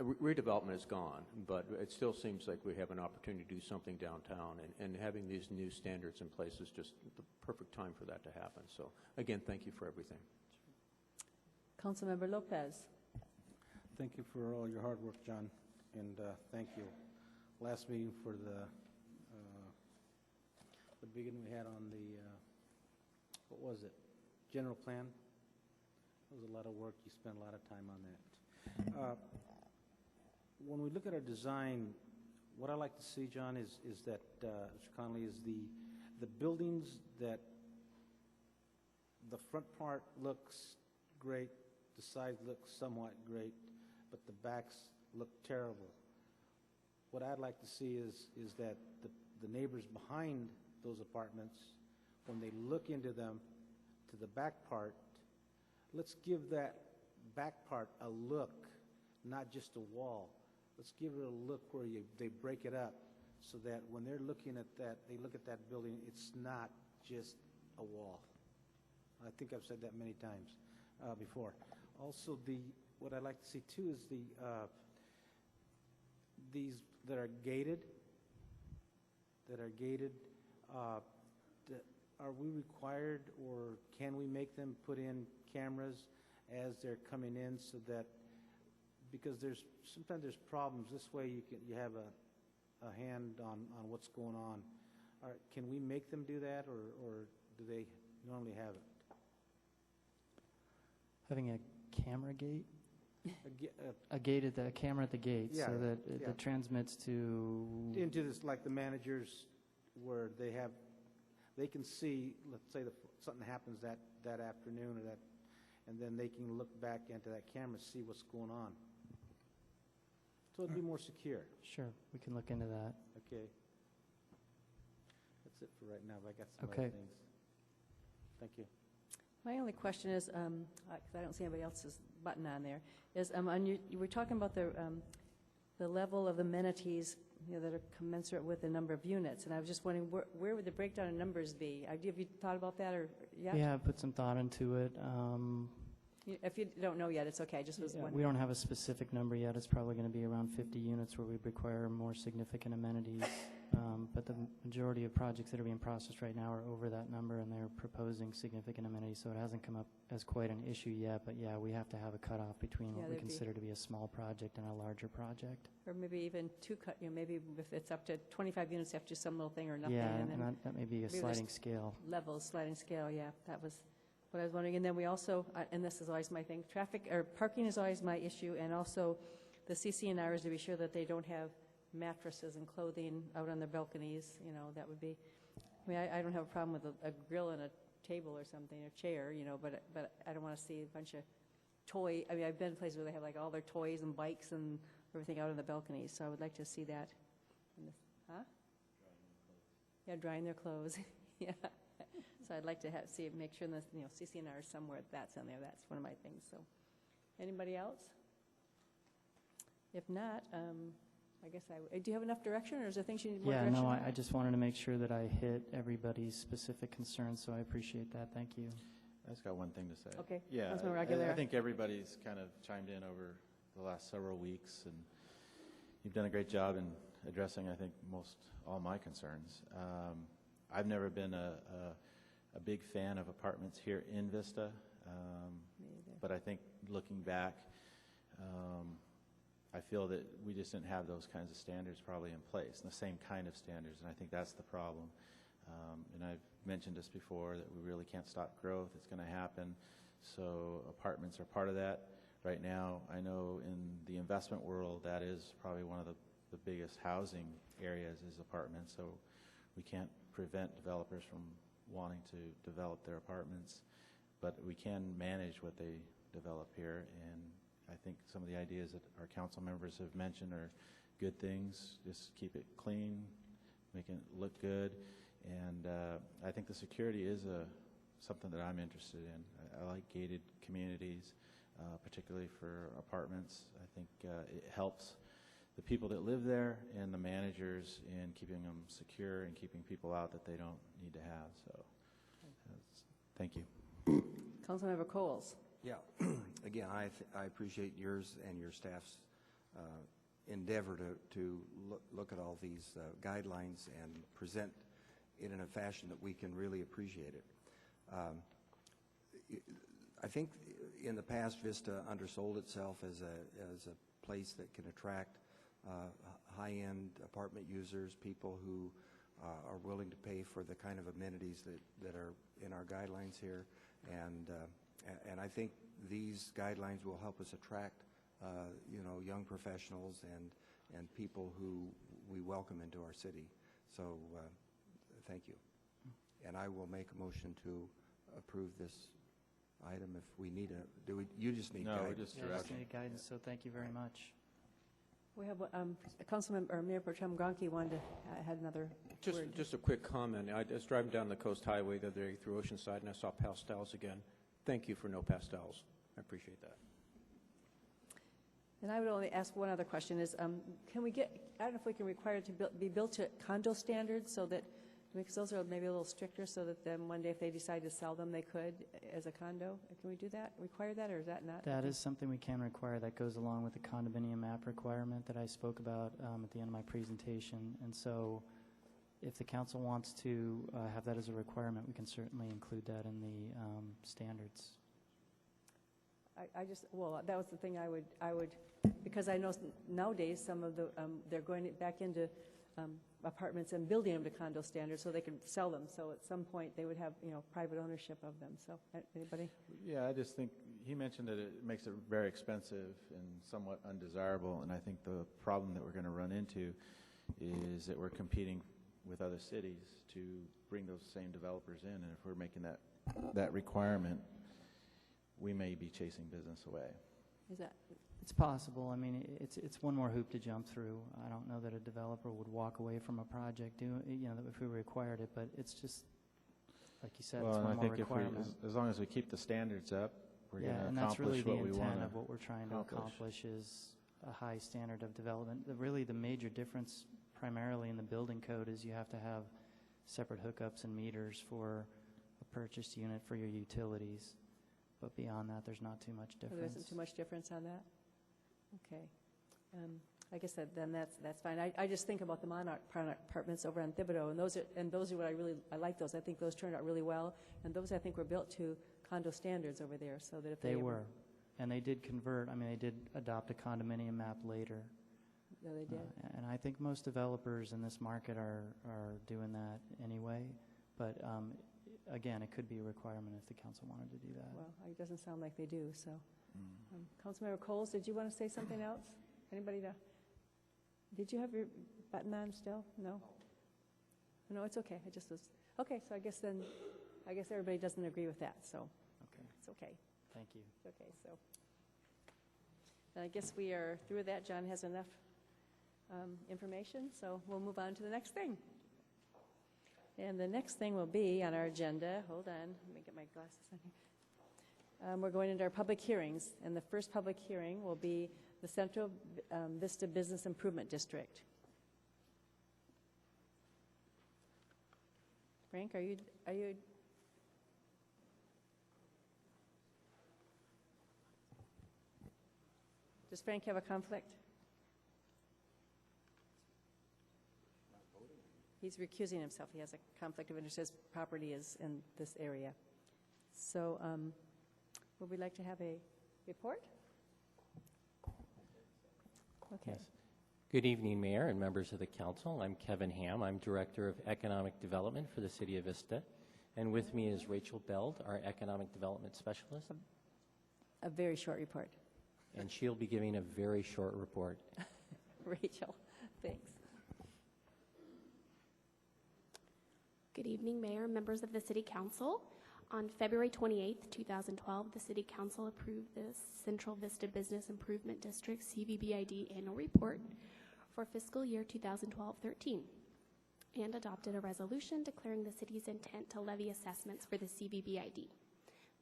redevelopment is gone, but it still seems like we have an opportunity to do something downtown, and having these new standards in place is just the perfect time for that to happen. So, again, thank you for everything.
Councilmember Lopez.
Thank you for all your hard work, John, and thank you. Last meeting for the beginning we had on the, what was it, general plan? It was a lot of work. You spent a lot of time on that. When we look at our design, what I like to see, John, is that, Mr. Conley, is the buildings that the front part looks great, the sides look somewhat great, but the backs look terrible. What I'd like to see is that the neighbors behind those apartments, when they look into them, to the back part, let's give that back part a look, not just a wall. Let's give it a look where they break it up so that when they're looking at that, they look at that building, it's not just a wall. I think I've said that many times before. Also, what I'd like to see too is these that are gated, are we required, or can we make them put in cameras as they're coming in, so that, because sometimes there's problems. This way you have a hand on what's going on. Can we make them do that, or do they normally have it?
Having a camera gate? A gate at the camera at the gate,
Yeah,
so that
yeah.
it transmits to...
Into this, like the managers, where they can see, let's say something happens that afternoon, and then they can look back into that camera, see what's going on. So it'd be more secure.
Sure, we can look into that.
Okay. That's it for right now, but I got some
Okay.
other things. Thank you.
My only question is, because I don't see anybody else's button on there, is you were talking about the level of amenities, that are commensurate with the number of units, and I was just wondering where would the breakdown in numbers be? Have you thought about that, or yet?
Yeah, I put some thought into it.
If you don't know yet, it's okay. I just was
Yeah,
wondering.
we don't have a specific number yet. It's probably going to be around 50 units where we require more significant amenities. But the majority of projects that are being processed right now are over that number, and they're proposing significant amenities, so it hasn't come up as quite an issue yet. But yeah, we have to have a cutoff between what we
there'd be-
consider to be a small project and a larger project.
Or maybe even maybe if it's up to 25 units, you have to do some little thing or nothing.
Yeah,
and then
and that may be a
maybe there's
sliding scale.
Levels, sliding scale, yeah. That was what I was wondering. And then we also, and this is always my thing, parking is always my issue, and also the CC&Rs, to be sure that they don't have mattresses and clothing out on their balconies. That would be, I don't have a problem with a grill and a table or something, or chair, but I don't want to see a bunch of I've been to places where they have like all their toys and bikes and everything out on the balconies, so I would like to see that. Huh? Yeah, drying their clothes. Yeah. So I'd like to make sure that CC&R is somewhere that's in there. That's one of my things. So, anybody else? If not, I guess do you have enough direction, or is there things you need more direction
Yeah, no,
on?
I just wanted to make sure that I hit everybody's specific concerns, so I appreciate that. Thank you.
I just got one thing to say.
Okay.
Yeah,
Councilmember
I
Aguilera.
think everybody's kind of chimed in over the last several weeks, and you've done a great job in addressing, I think, all my concerns. I've never been a big fan of apartments here in Vista, but I think looking back, I feel that we just didn't have those kinds of standards probably in place, and the same kind of standards, and I think that's the problem. And I've mentioned this before, that we really can't stop growth. It's going to happen. So apartments are part of that. Right now, I know in the investment world, that is probably one of the biggest housing areas is apartments. So we can't prevent developers from wanting to develop their apartments, but we can manage what they develop here. And I think some of the ideas that our council members have mentioned are good things. Just keep it clean, make it look good. And I think the security is something that I'm interested in. I like gated communities, particularly for apartments. I think it helps the people that live there and the managers in keeping them secure and keeping people out that they don't need to have. So thank you.
Councilmember Coles.
Yeah. Again, I appreciate yours and your staff's endeavor to look at all these guidelines and present it in a fashion that we can really appreciate it. I think in the past, Vista undersold itself as a place that can attract high-end apartment users, people who are willing to pay for the kind of amenities that are in our guidelines here, and I think these guidelines will help us attract young professionals and people who we welcome into our city. So thank you. And I will make a motion to approve this item if we need you just need guidance.
No, we just need guidance, so thank you very much.
We have Councilmember or Mayor Pro Tem Gronke wanted to had another word.
Just a quick comment. I was driving down the Coast Highway the other day through Oceanside, and I saw pastels again. Thank you for no pastels. I appreciate that.
And I would only ask one other question is, can we get, I don't know if we can require it to be built to condo standards so that, because those are maybe a little stricter so that then one day if they decide to sell them, they could as a condo. Can we do that, require that, or is that not?
That is something we can require. That goes along with the condominium map requirement that I spoke about at the end of my presentation. And so if the council wants to have that as a requirement, we can certainly include that in the standards.
I just, well, that was the thing I would, because I know nowadays some of the, they're going back into apartments and building them to condo standards so they can sell them. So at some point they would have, private ownership of them. So anybody?
Yeah, I just think he mentioned that it makes it very expensive and somewhat undesirable. And I think the problem that we're going to run into is that we're competing with other cities to bring those same developers in. And if we're making that requirement, we may be chasing business away.
Is that?
It's possible. I mean, it's one more hoop to jump through. I don't know that a developer would walk away from a project, if we required it. But it's just, like you said, it's one more requirement.
As long as we keep the standards up, we're going to
and that's really
accomplish
the
what we want
intent of what we're trying to accomplish is a high standard of development. Really, the major difference, primarily in the building code, is you have to have separate hookups and meters for a purchased unit for your utilities. But beyond that, there's not too much difference.
There isn't too much difference on that? Okay. I guess then that's fine. I just think about the Monarch apartments over on Thibodaux, and those are what I like those. I think those turned out really well, and those I think were built to condo standards over there, so that if
they were, and they did convert. I mean, they did adopt a condominium map later.
No, they did.
And I think most developers in this market are doing that anyway. But again, it could be a requirement if the council wanted to do that.
Well, it doesn't sound like they do, so. Councilmember Coles, did you want to say something else? Anybody? Did you have your button on still? No? No, it's okay. I just was, okay, so I guess everybody doesn't agree with that, so.
Okay.
It's okay.
Thank you.
It's okay, so. Then I guess we are through that. John has enough information, so we'll move on to the next thing. And the next thing will be on our agenda, hold on, let me get my glasses on here. We're going into our public hearings, and the first public hearing will be the Central Vista Business Improvement District. Frank, are you? Does Frank have a conflict? He's recusing himself. He has a conflict of interest. His property is in this area. So would we like to have a report? Okay.
Yes. Good evening, Mayor and members of the council. I'm Kevin Ham. I'm Director of Economic Development for the City of Vista. And with me is Rachel Beld, our Economic Development Specialist.
A very short report.
And she'll be giving a very short report.
Rachel, thanks.
Good evening, Mayor and members of the City Council. On February 28th, 2012, the City Council approved the Central Vista Business Improvement District CVBID Annual Report for fiscal year 2012-13 and adopted a resolution declaring the city's intent to levy assessments for the CVBID.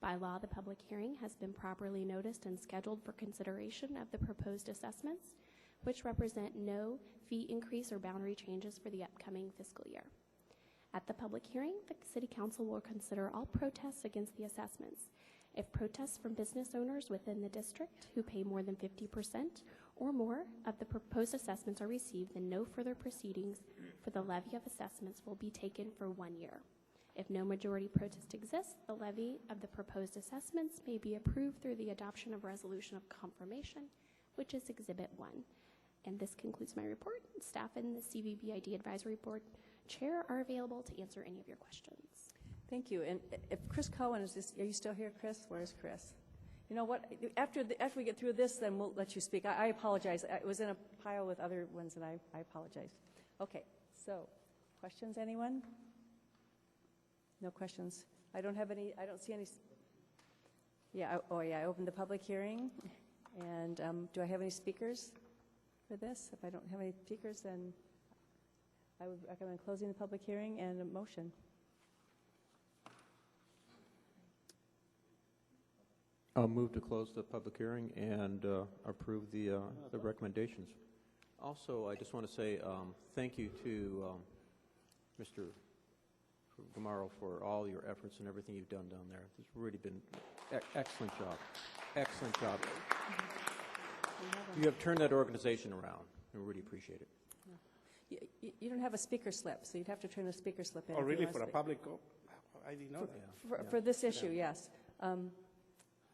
By law, the public hearing has been properly noticed and scheduled for consideration of the proposed assessments, which represent no fee increase or boundary changes for the upcoming fiscal year. At the public hearing, the City Council will consider all protests against the assessments. If protests from business owners within the district who pay more than 50% or more of the proposed assessments are received, then no further proceedings for the levy of assessments will be taken for 1 year. If no majority protest exists, the levy of the proposed assessments may be approved through the adoption of resolution of confirmation, which is Exhibit 1. And this concludes my report. Staff and the CVBID Advisory Board Chair are available to answer any of your questions.
Thank you. And if Chris Cohen is just, are you still here, Chris? Where's Chris? You know what? After we get through this, then we'll let you speak. I apologize. It was in a pile with other ones, and I apologize. Okay. So, questions, anyone? No questions. I don't have any. I don't see any. Yeah. I opened the public hearing, and do I have any speakers for this? If I don't have any speakers, then I would recommend closing the public hearing and a motion.
I'll move to close the public hearing and approve the recommendations. Also, I just want to say thank you to Mr. Gamaro for all your efforts and everything you've done down there. It's really been excellent job. Excellent job. You have turned that organization around. I really appreciate it.
You don't have a speaker slip, so you'd have to turn the speaker slip in.
Oh, really? For a public? I didn't know that.
For this issue, yes.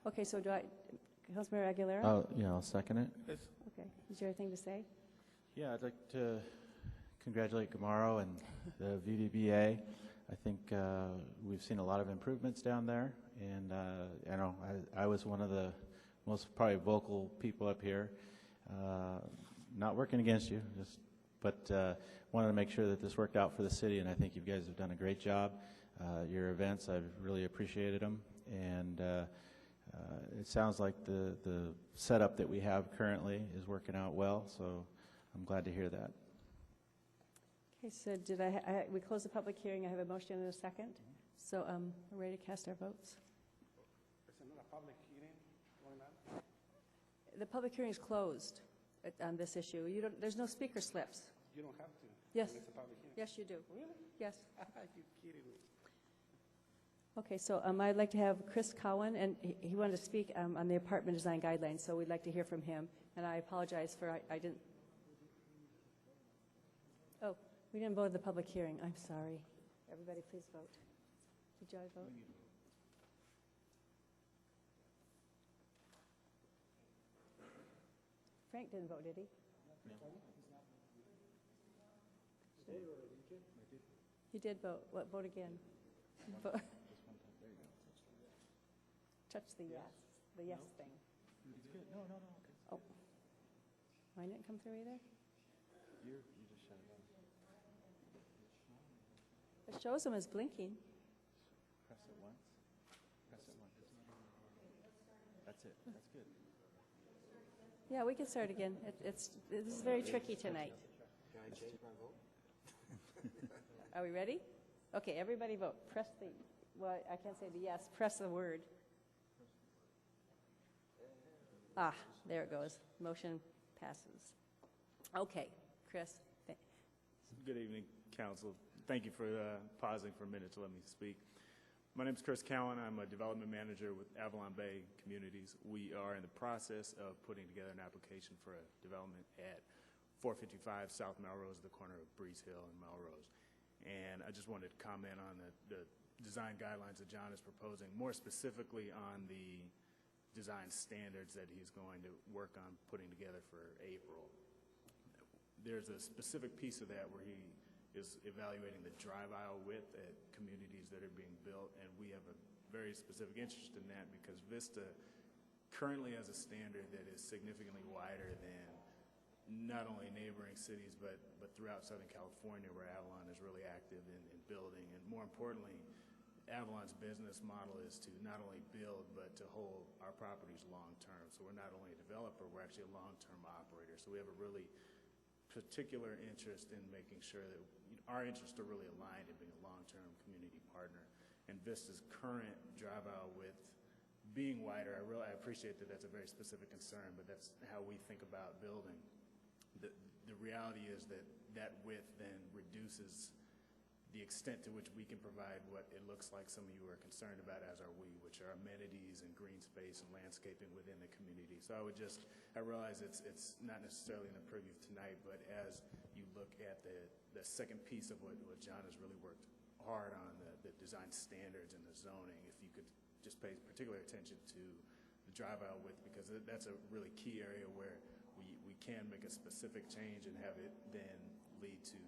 Okay, so Councilmember Aguilera?
Yeah, I'll second it.
Yes.
Okay. Is there anything to say?
Yeah, I'd like to congratulate Gamaro and the VVBA. I think we've seen a lot of improvements down there, and I know I was one of the most probably vocal people up here. Not working against you, but wanted to make sure that this worked out for the city, and I think you guys have done a great job. Your events, I've really appreciated them, and it sounds like the setup that we have currently is working out well, so I'm glad to hear that.
Okay, so we close the public hearing. I have a motion and a second. So we're ready to cast our votes.
Is it not a public hearing going on?
The public hearing is closed on this issue. There's no speaker slips.
You don't have to.
Yes.
When it's a public hearing.
Yes, you do.
Really?
Yes.
You're kidding me.
Okay, so I'd like to have Chris Cowan, and he wanted to speak on the apartment design guidelines, so we'd like to hear from him. And I apologize for I didn't. Oh, we didn't vote at the public hearing. I'm sorry. Everybody, please vote. Did you all vote? Frank didn't vote, did he? You did vote. What? Vote again. Vote. Touch the yes thing.
It's good. No. Okay.
Oh, mine didn't come through either.
You just shut it on.
It shows them as blinking.
Press it once. Press it once. That's it. That's good.
Yeah, we can start again. This is very tricky tonight.
Can I change my vote?
Are we ready? Okay, everybody vote. Press the, well, I can't say the yes. Press the word. Ah, there it goes. Motion passes. Okay, Chris.
Good evening, Council. Thank you for pausing for a minute to let me speak. My name is Chris Cowan. I'm a development manager with Avalon Bay Communities. We are in the process of putting together an application for a development at 455 South Melrose, the corner of Breeze Hill and Melrose. And I just wanted to comment on the design guidelines that John is proposing, more specifically on the design standards that he's going to work on putting together for April. There's a specific piece of that where he is evaluating the drive aisle width at communities that are being built, and we have a very specific interest in that because Vista currently has a standard that is significantly wider than not only neighboring cities but throughout Southern California, where Avalon is really active in building. And more importantly, Avalon's business model is to not only build but to hold our properties long-term. So we're not only a developer, we're actually a long-term operator. So we have a really particular interest in making sure that our interests are really aligned in being a long-term community partner. And Vista's current drive aisle width being wider, I appreciate that that's a very specific concern, but that's how we think about building. The reality is that width then reduces the extent to which we can provide what it looks like some of you are concerned about, as are we, which are amenities and green space and landscaping within the community. So I realize it's not necessarily in the purview of tonight, but as you look at the second piece of what John has really worked hard on, the design standards and the zoning, if you could just pay particular attention to the drive-out width, because that's a really key area where we can make a specific change and have it then lead to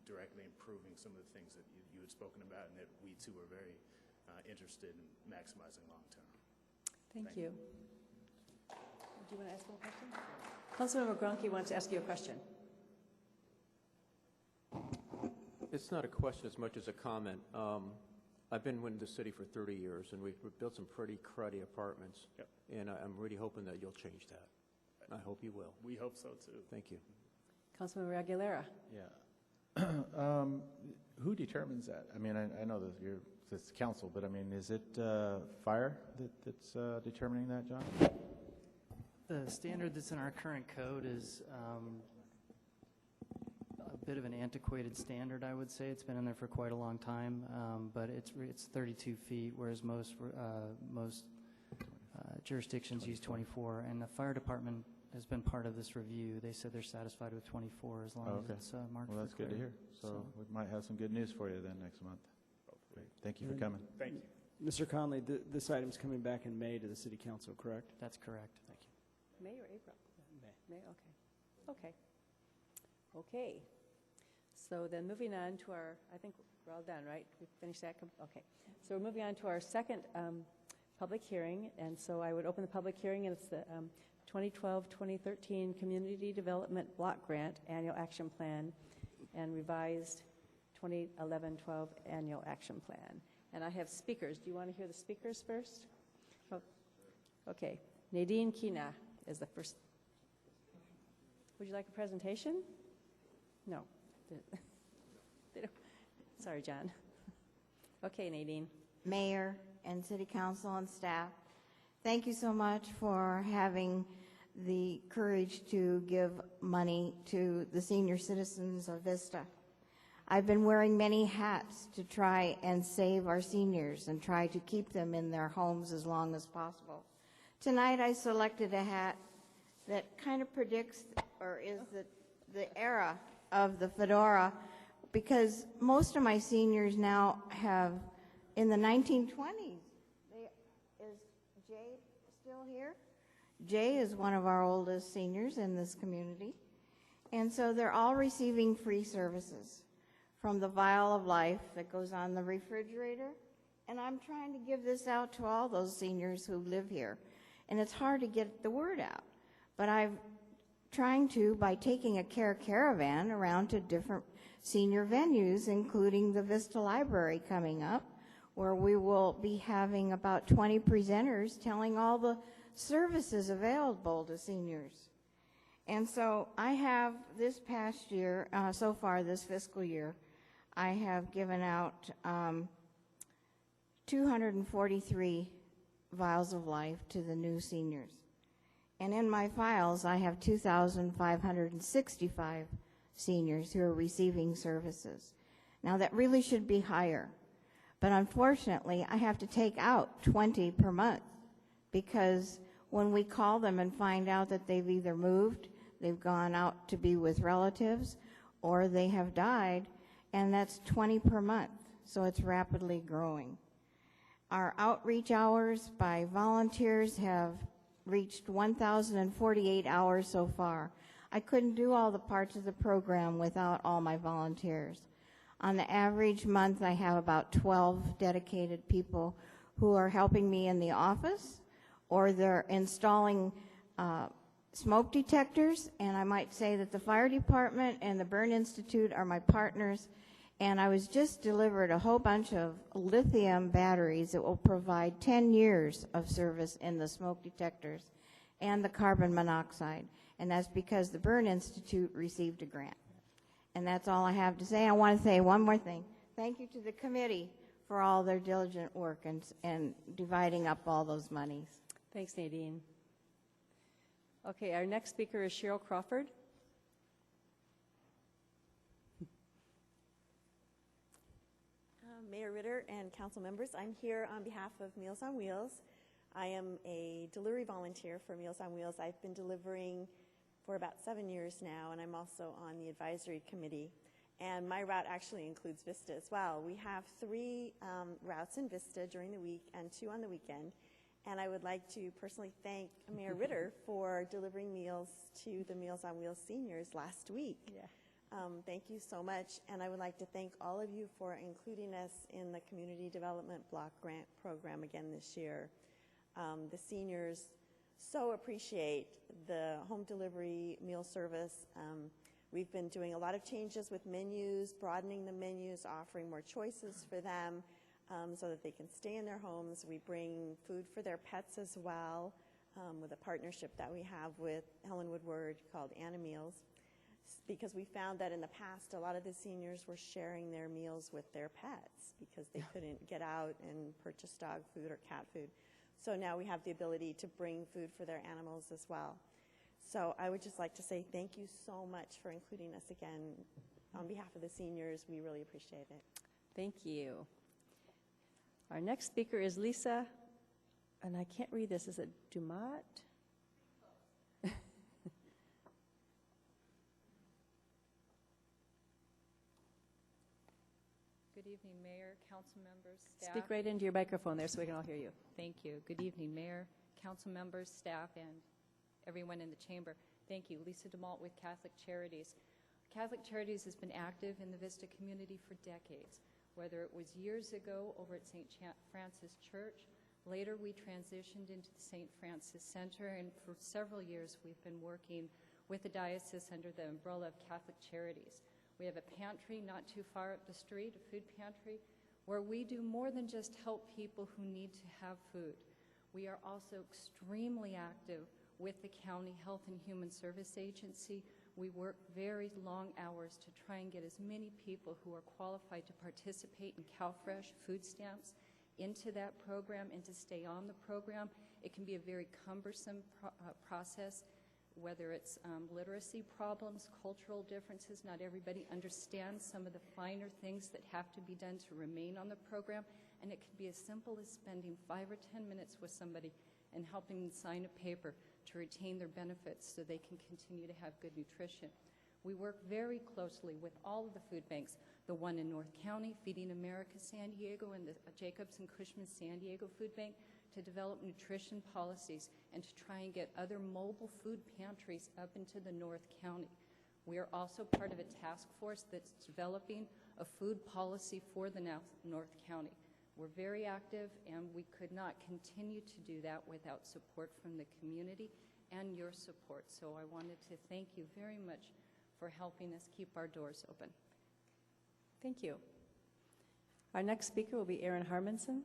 directly improving some of the things that you had spoken about and that we too are very interested in maximizing long-term.
Thank you. Do you want to ask one question? Councilmember Gronke wants to ask you a question.
It's not a question as much as a comment. I've been in the city for 30 years, and we've built some pretty cruddy apartments, and I'm really hoping that you'll change that. I hope you will.
We hope so, too.
Thank you.
Councilmember Aguilera.
Yeah. Who determines that? I mean, I know that it's council, but I mean, is it fire that's determining that, John?
The standard that's in our current code is a bit of an antiquated standard, I would say. It's been in there for quite a long time, but it's 32 feet, whereas most jurisdictions use 24. And the fire department has been part of this review. They said they're satisfied with 24 as long as it's marked.
Well, that's good to hear. So we might have some good news for you then next month. Great. Thank you for coming.
Thank you.
Mr. Conley, this item's coming back in May to the City Council, correct?
That's correct. Thank you.
May or April? May. Okay. Okay. So then moving on to our, I think we're all done, right? We finished that? Okay. So we're moving on to our second public hearing. And so I would open the public hearing, and it's the 2012-2013 Community Development Block Grant Annual Action Plan and revised 2011-12 Annual Action Plan. And I have speakers. Do you want to hear the speakers first? Oh, okay. Nadine Kina is the first. Would you like a presentation? No. Sorry, John. Okay, Nadine.
Mayor and City Council and staff, thank you so much for having the courage to give money to the senior citizens of Vista. I've been wearing many hats to try and save our seniors and try to keep them in their homes as long as possible. Tonight I selected a hat that kind of predicts or is the era of the fedora, because most of my seniors now have, in the 1920s, is Jay still here? Jay is one of our oldest seniors in this community. And so they're all receiving free services, from the vial of life that goes on the refrigerator. And I'm trying to give this out to all those seniors who live here. And it's hard to get the word out. But I'm trying to, by taking a care caravan around to different senior venues, including the Vista Library coming up, where we will be having about 20 presenters telling all the services available to seniors. And so I have this past year, so far this fiscal year, I have given out 243 vials of life to the new seniors. And in my files, I have 2,565 seniors who are receiving services. Now, that really should be higher. But unfortunately, I have to take out 20 per month, because when we call them and find out that they've either moved, they've gone out to be with relatives, or they have died, and that's 20 per month. So it's rapidly growing. Our outreach hours by volunteers have reached 1,048 hours so far. I couldn't do all the parts of the program without all my volunteers. On the average month, I have about 12 dedicated people who are helping me in the office, or they're installing smoke detectors, and I might say that the fire department and the Burn Institute are my partners. And I was just delivered a whole bunch of lithium batteries that will provide 10 years of service in the smoke detectors and the carbon monoxide. And that's because the Burn Institute received a grant. And that's all I have to say. I want to say one more thing. Thank you to the committee for all their diligent work and dividing up all those monies.
Thanks, Nadine. Okay, our next speaker is Cheryl Crawford.
Mayor Ritter and council members, I'm here on behalf of Meals on Wheels. I am a delivery volunteer for Meals on Wheels. I've been delivering for about 7 years now, and I'm also on the advisory committee. And my route actually includes Vista as well. We have 3 routes in Vista during the week and 2 on the weekend. And I would like to personally thank Mayor Ritter for delivering meals to the Meals on Wheels seniors last week.
Yeah.
Thank you so much. And I would like to thank all of you for including us in the Community Development Block Grant Program again this year. The seniors so appreciate the home delivery meal service. We've been doing a lot of changes with menus, broadening the menus, offering more choices for them so that they can stay in their homes. We bring food for their pets as well with a partnership that we have with Helen Woodward called Anna Meals, because we found that in the past a lot of the seniors were sharing their meals with their pets because they couldn't get out and purchase dog food or cat food. So now we have the ability to bring food for their animals as well. So I would just like to say thank you so much for including us again. On behalf of the seniors, we really appreciate it.
Thank you. Our next speaker is Lisa, and I can't read this. Is it Dumat?
Good evening, Mayor, council members, staff.
Speak right into your microphone there so we can all hear you.
Thank you. Good evening, Mayor, council members, staff, and everyone in the chamber. Thank you. Lisa DeMalt with Catholic Charities. Catholic Charities has been active in the Vista community for decades, whether it was years ago over at St. Francis Church. Later, we transitioned into the St. Francis Center, and for several years, we've been working with the diocese under the umbrella of Catholic Charities. We have a pantry not too far up the street, a food pantry, where we do more than just help people who need to have food. We are also extremely active with the County Health and Human Service Agency. We work very long hours to try and get as many people who are qualified to participate in CalFresh food stamps into that program and to stay on the program. It can be a very cumbersome process, whether it's literacy problems, cultural differences. Not everybody understands some of the finer things that have to be done to remain on the program, and it can be as simple as spending 5 or 10 minutes with somebody and helping them sign a paper to retain their benefits so they can continue to have good nutrition. We work very closely with all of the food banks, the one in North County, Feeding America San Diego, and the Jacobs and Cushman San Diego Food Bank, to develop nutrition policies and to try and get other mobile food pantries up into the North County. We are also part of a task force that's developing a food policy for the North County. We're very active, and we could not continue to do that without support from the community and your support. So I wanted to thank you very much for helping us keep our doors open.
Thank you. Our next speaker will be Erin Harmanson.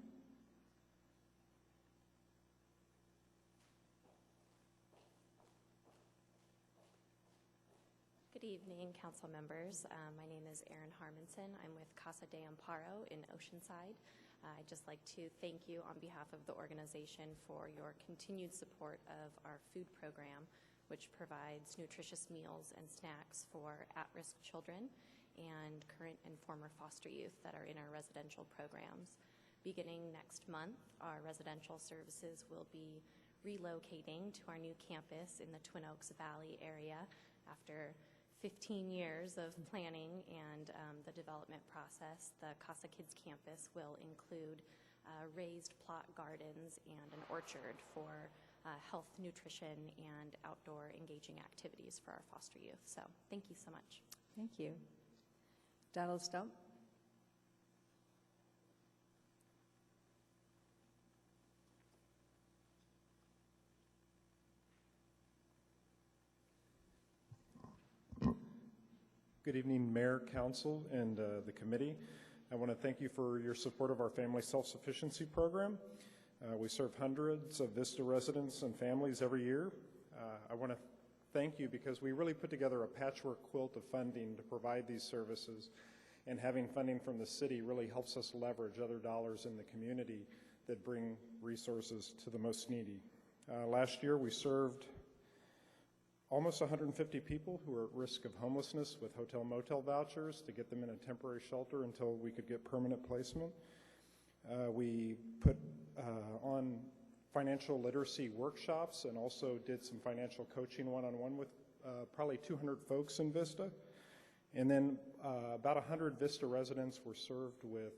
Good evening, council members. My name is Erin Harmanson. I'm with Casa de Amparo in Oceanside. I'd just like to thank you on behalf of the organization for your continued support of our food program, which provides nutritious meals and snacks for at-risk children and current and former foster youth that are in our residential programs. Beginning next month, our residential services will be relocating to our new campus in the Twin Oaks Valley area after 15 years of planning and the development process. The Casa Kids campus will include raised plot gardens and an orchard for health, nutrition, and outdoor engaging activities for our foster youth. So thank you so much.
Thank you. Donald Stump.
Good evening, Mayor, Council, and the committee. I want to thank you for your support of our Family Self-Sufficiency Program. We serve hundreds of Vista residents and families every year. I want to thank you because we really put together a patchwork quilt of funding to provide these services, and having funding from the city really helps us leverage other dollars in the community that bring resources to the most needy. Last year, we served almost 150 people who are at risk of homelessness with hotel motel vouchers to get them in a temporary shelter until we could get permanent placement. We put on financial literacy workshops and also did some financial coaching one-on-one with probably 200 folks in Vista. And then about 100 Vista residents were served with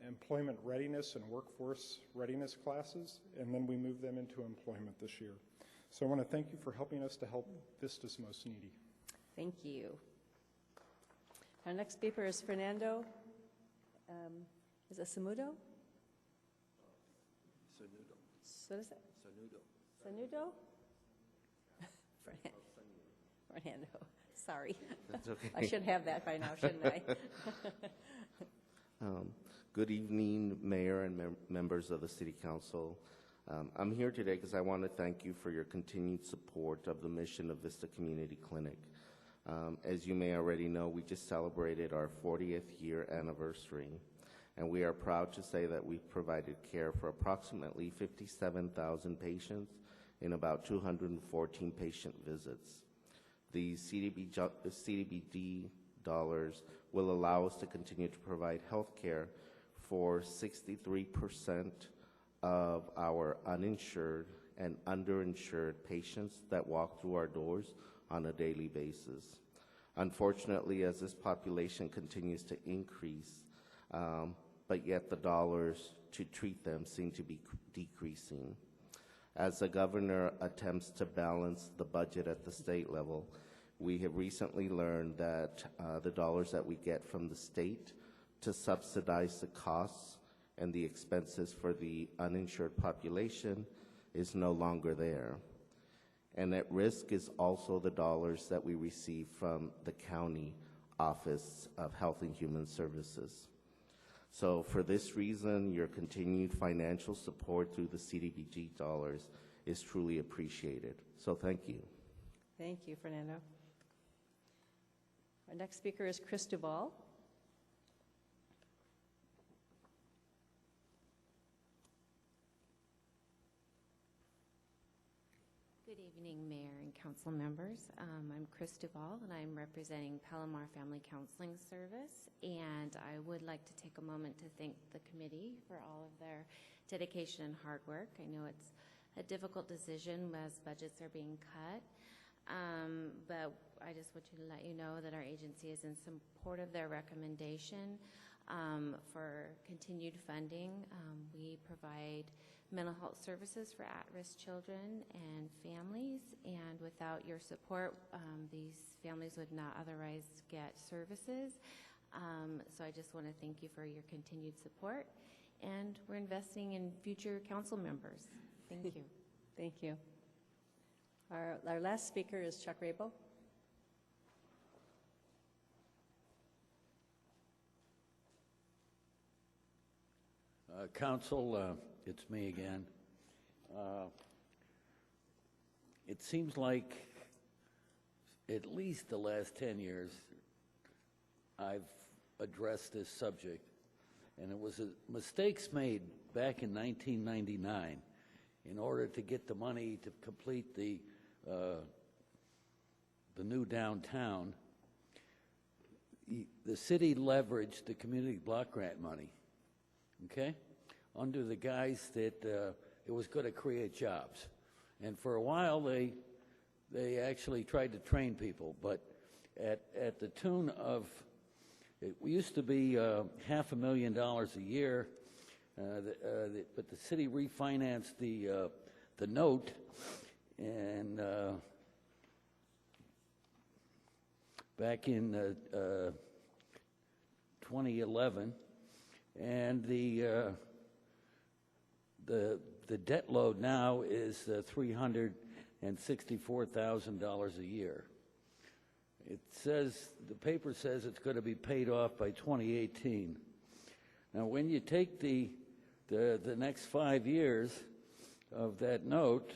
employment readiness and workforce readiness classes, and then we moved them into employment this year. So I want to thank you for helping us to help Vista's most needy.
Thank you. Our next speaker is Fernando. Is it Samudo?
Sanudo.
What is it?
Sanudo.
Sanudo? Fernando. Sorry.
That's okay.
I should have that by now, shouldn't I?
Good evening, Mayor and members of the City Council. I'm here today because I want to thank you for your continued support of the mission of Vista Community Clinic. As you may already know, we just celebrated our 40th year anniversary, and we are proud to say that we've provided care for approximately 57,000 patients in about 214 patient visits. The CDBG dollars will allow us to continue to provide health care for 63% of our uninsured and underinsured patients that walk through our doors on a daily basis. Unfortunately, as this population continues to increase, but yet the dollars to treat them seem to be decreasing. As the governor attempts to balance the budget at the state level, we have recently learned that the dollars that we get from the state to subsidize the costs and the expenses for the uninsured population is no longer there. And at risk is also the dollars that we receive from the County Office of Health and Human Services. So for this reason, your continued financial support through the CDBG dollars is truly appreciated. So thank you.
Thank you, Fernando. Our next speaker is Chris Duval.
Good evening, Mayor and Council members. I'm Chris Duval, and I'm representing Palomar Family Counseling Service. And I would like to take a moment to thank the committee for all of their dedication and hard work. I know it's a difficult decision as budgets are being cut, but I just want to let you know that our agency is in support of their recommendation for continued funding. We provide mental health services for at-risk children and families, and without your support, these families would not otherwise get services. So I just want to thank you for your continued support, and we're investing in future council members. Thank you.
Thank you. Our last speaker is Chuck Rabel.
Council, it's me again. It seems like at least the last 10 years I've addressed this subject, and it was mistakes made back in 1999 in order to get the money to complete the new downtown. The city leveraged the community block grant money, okay, under the guise that it was going to create jobs. And for a while, they actually tried to train people, but at the tune of, it used to be $500,000 a year, but the city refinanced the note, and back in 2011, and the debt load now is $364,000 a year. It says, the paper says it's going to be paid off by 2018. Now, when you take the next 5 years of that note,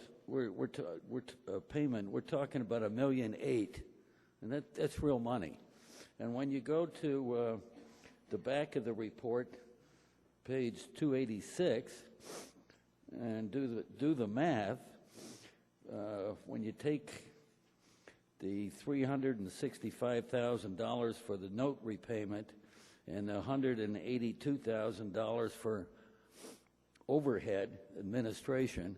payment, we're talking about $1.8 million, and that's real money. And when you go to the back of the report, page 286, and do the math, when you take the $365,000 for the note repayment and $182,000 for overhead administration,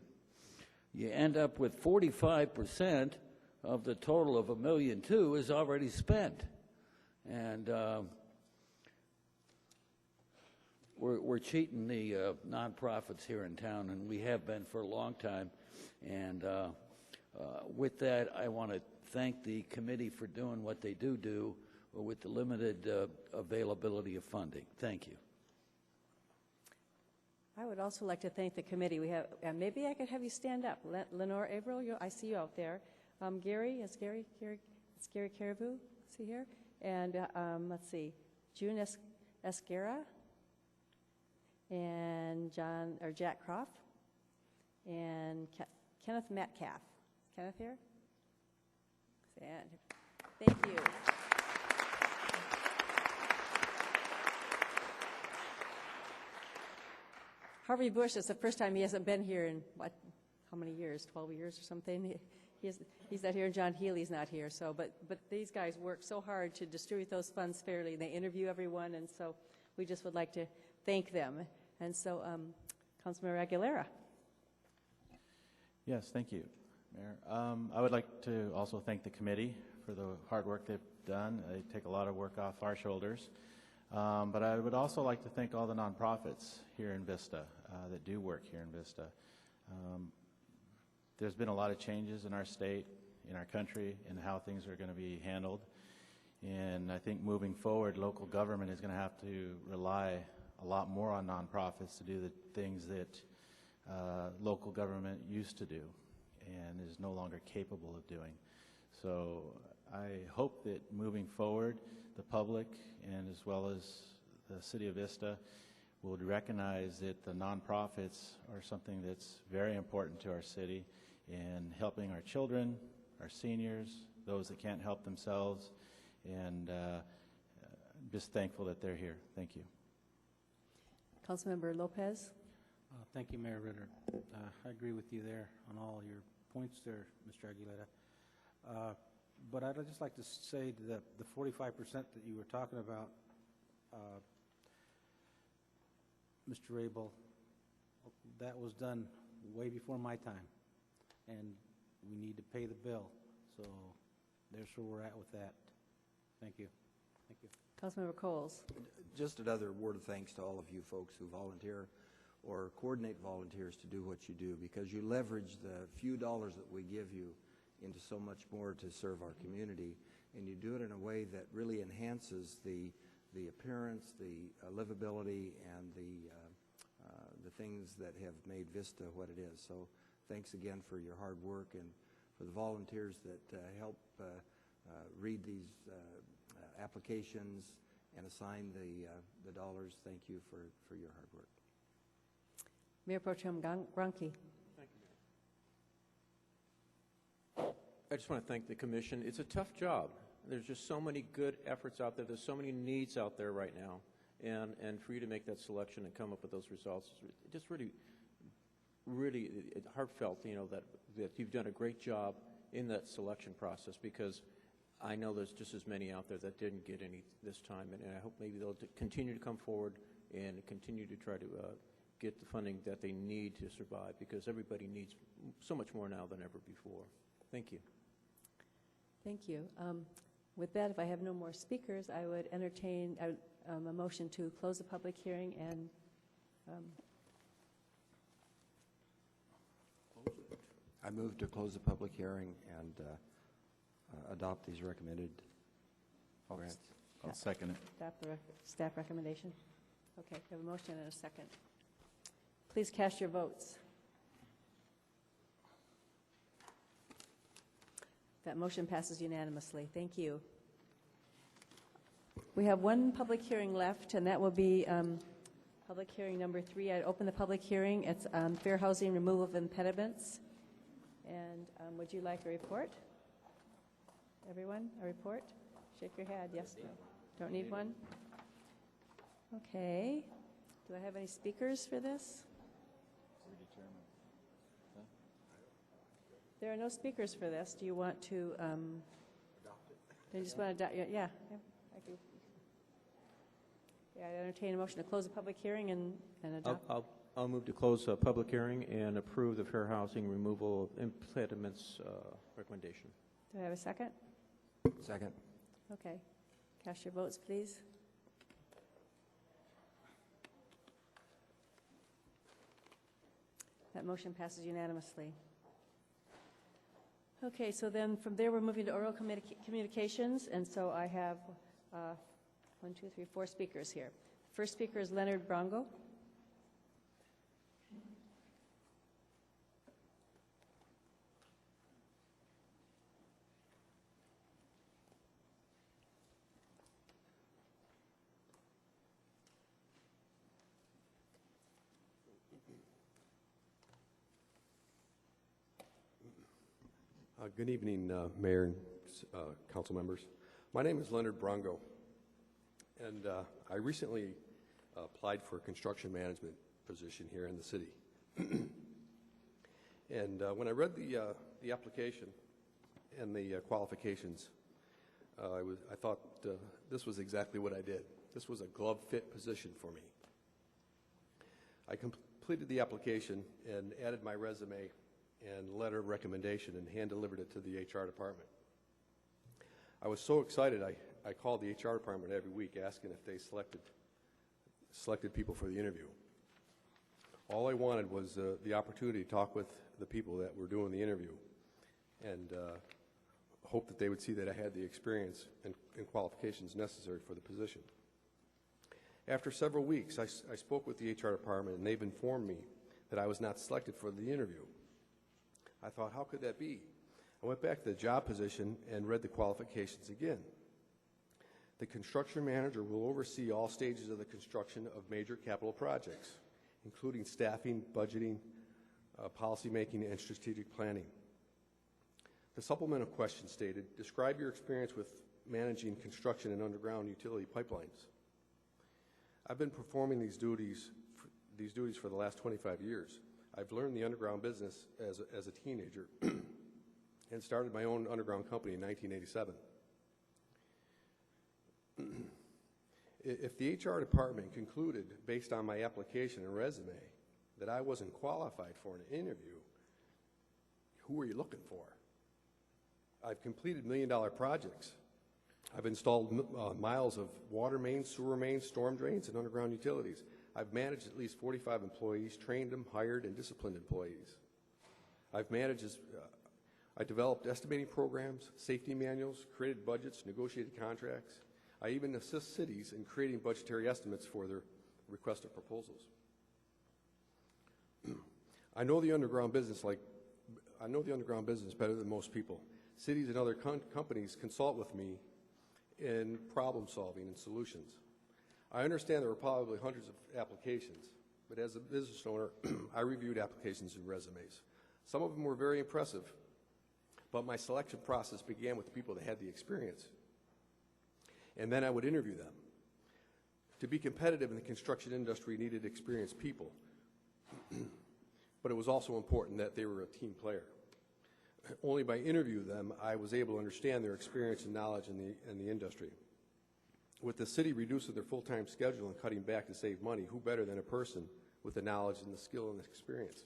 you end up with 45% of the total of $1.2 million is already spent. And we're cheating the nonprofits here in town, and we have been for a long time. And with that, I want to thank the committee for doing what they do with the limited availability of funding. Thank you.
I would also like to thank the committee. We have, and maybe I could have you stand up. Lenore Averill, I see you out there. Gary, it's Gary Caribou, is he here? And let's see, June Esguerra, and Jack Croft, and Kenneth Metcalf. Kenneth here? Thank you. Harvey Bush, it's the first time he hasn't been here in, how many years, 12 years or something? He's not here, and John Healy's not here. So, but these guys work so hard to distribute those funds fairly. They interview everyone, and so we just would like to thank them. And so, Councilmember Aguilera.
Yes, thank you, Mayor. I would like to also thank the committee for the hard work they've done. They take a lot of work off our shoulders. But I would also like to thank all the nonprofits here in Vista that do work here in Vista. There's been a lot of changes in our state, in our country, and how things are going to be handled. And I think moving forward, local government is going to have to rely a lot more on nonprofits to do the things that local government used to do and is no longer capable of doing. So I hope that moving forward, the public and as well as the City of Vista would recognize that the nonprofits are something that's very important to our city in helping our children, our seniors, those that can't help themselves, and just thankful that they're here. Thank you.
Councilmember Lopez.
Thank you, Mayor Ritter. I agree with you there on all your points there, Mr. Aguilera. But I'd just like to say that the 45% that you were talking about, Mr. Rabel, that was done way before my time, and we need to pay the bill. So there's where we're at with that. Thank you. Thank you.
Councilmember Coles.
Just another word of thanks to all of you folks who volunteer or coordinate volunteers to do what you do, because you leverage the few dollars that we give you into so much more to serve our community, and you do it in a way that really enhances the appearance, the livability, and the things that have made Vista what it is. So thanks again for your hard work, and for the volunteers that help read these applications and assign the dollars. Thank you for your hard work.
Mayor Pro Tem Grunke.
I just want to thank the commission. It's a tough job. There's just so many good efforts out there. There's so many needs out there right now. And for you to make that selection and come up with those results, it's just really heartfelt, that you've done a great job in that selection process, because I know there's just as many out there that didn't get any this time. And I hope maybe they'll continue to come forward and continue to try to get the funding that they need to survive, because everybody needs so much more now than ever before. Thank you.
Thank you. With that, if I have no more speakers, I would entertain a motion to close the public hearing and
I move to close the public hearing and adopt these recommended grants.
I'll second it.
Staff recommendation. Okay, we have a motion and a second. Please cast your votes. That motion passes unanimously. Thank you. We have one public hearing left, and that will be public hearing number 3. I open the public hearing. It's fair housing removal of impediments. And would you like a report? Everyone, a report? Shake your head. Yes, no. Don't need one? Okay. Do I have any speakers for this? There are no speakers for this. Do you want to They just want to, yeah. I do. Yeah, I entertain a motion to close the public hearing and adopt.
I'll move to close a public hearing and approve the fair housing removal of impediments recommendation.
Do I have a second?
Second.
Okay. Cast your votes, please. That motion passes unanimously. Okay, so then from there, we're moving to oral communications, and so I have 4 speakers here. First speaker is Leonard Brongo.
Good evening, Mayor and council members. My name is Leonard Brongo, and I recently applied for a construction management position here in the city. And when I read the application and the qualifications, I thought this was exactly what I did. This was a glove fit position for me. I completed the application and added my resume and letter of recommendation and hand-delivered it to the HR department. I was so excited, I called the HR department every week asking if they selected people for the interview. All I wanted was the opportunity to talk with the people that were doing the interview and hope that they would see that I had the experience and qualifications necessary for the position. After several weeks, I spoke with the HR department, and they've informed me that I was not selected for the interview. I thought, how could that be? I went back to the job position and read the qualifications again. The construction manager will oversee all stages of the construction of major capital projects, including staffing, budgeting, policymaking, and strategic planning. The supplemental question stated, describe your experience with managing construction and underground utility pipelines. I've been performing these duties for the last 25 years. I've learned the underground business as a teenager and started my own underground company in 1987. If the HR department concluded, based on my application and resume, that I wasn't qualified for an interview, who are you looking for? I've completed million-dollar projects. I've installed miles of water mains, sewer mains, storm drains, and underground utilities. I've managed at least 45 employees, trained them, hired, and disciplined employees. I developed estimating programs, safety manuals, created budgets, negotiated contracts. I even assist cities in creating budgetary estimates for their requested proposals. I know the underground business better than most people. Cities and other companies consult with me in problem solving and solutions. I understand there were probably hundreds of applications, but as a business owner, I reviewed applications and resumes. Some of them were very impressive, but my selection process began with the people that had the experience. And then I would interview them. To be competitive in the construction industry, you needed experienced people, but it was also important that they were a team player. Only by interviewing them, I was able to understand their experience and knowledge in the industry. With the city reducing their full-time schedule and cutting back to save money, who better than a person with the knowledge and the skill and the experience?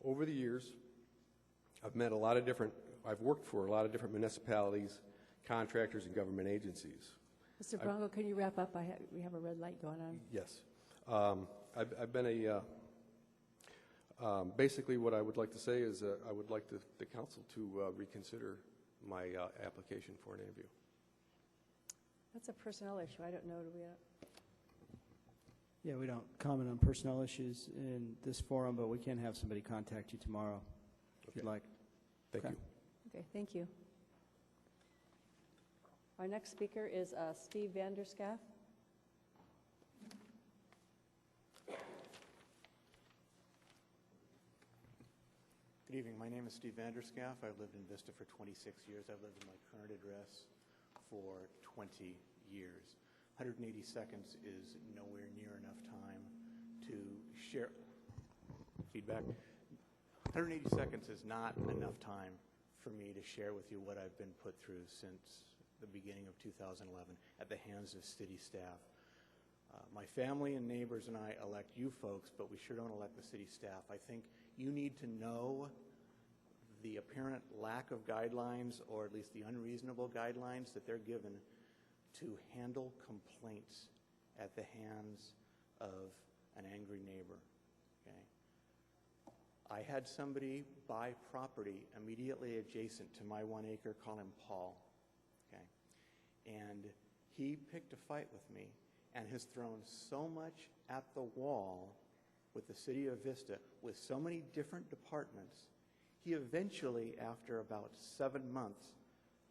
Over the years, I've worked for a lot of different municipalities, contractors, and government agencies.
Mr. Brongo, can you wrap up? We have a red light going on.
Yes. I've been basically what I would like to say is I would like the council to reconsider my application for an interview.
That's a personnel issue. I don't know.
Yeah, we don't comment on personnel issues in this forum, but we can have somebody contact you tomorrow if you'd like.
Thank you.
Okay, thank you. Our next speaker is Steve Vanderscaff.
Good evening. My name is Steve Vanderscaff. I've lived in Vista for 26 years. I've lived in my current address for 20 years. 180 seconds is nowhere near enough time to share. Feedback. 180 seconds is not enough time for me to share with you what I've been put through since the beginning of 2011 at the hands of city staff. My family and neighbors and I elect you folks, but we sure don't elect the city staff. I think you need to know the apparent lack of guidelines, or at least the unreasonable guidelines that they're given to handle complaints at the hands of an angry neighbor. Okay? I had somebody buy property immediately adjacent to my 1 acre, call him Paul. Okay? And he picked a fight with me and has thrown so much at the wall with the city of Vista, with so many different departments. He eventually, after about 7 months,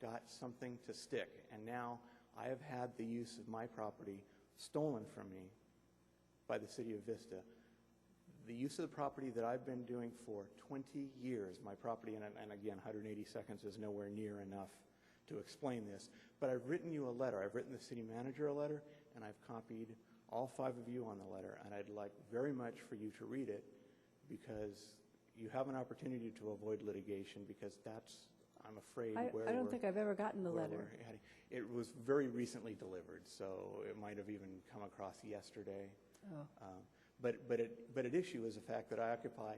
got something to stick. And now I have had the use of my property stolen from me by the city of Vista. The use of the property that I've been doing for 20 years, my property, and again, 180 seconds is nowhere near enough to explain this, but I've written you a letter. I've written the city manager a letter, and I've copied all 5 of you on the letter, and I'd like very much for you to read it, because you have an opportunity to avoid litigation, because that's, I'm afraid, where
I don't think I've ever gotten the letter.
It was very recently delivered, so it might have even come across yesterday.
Oh.
But at issue is the fact that I occupy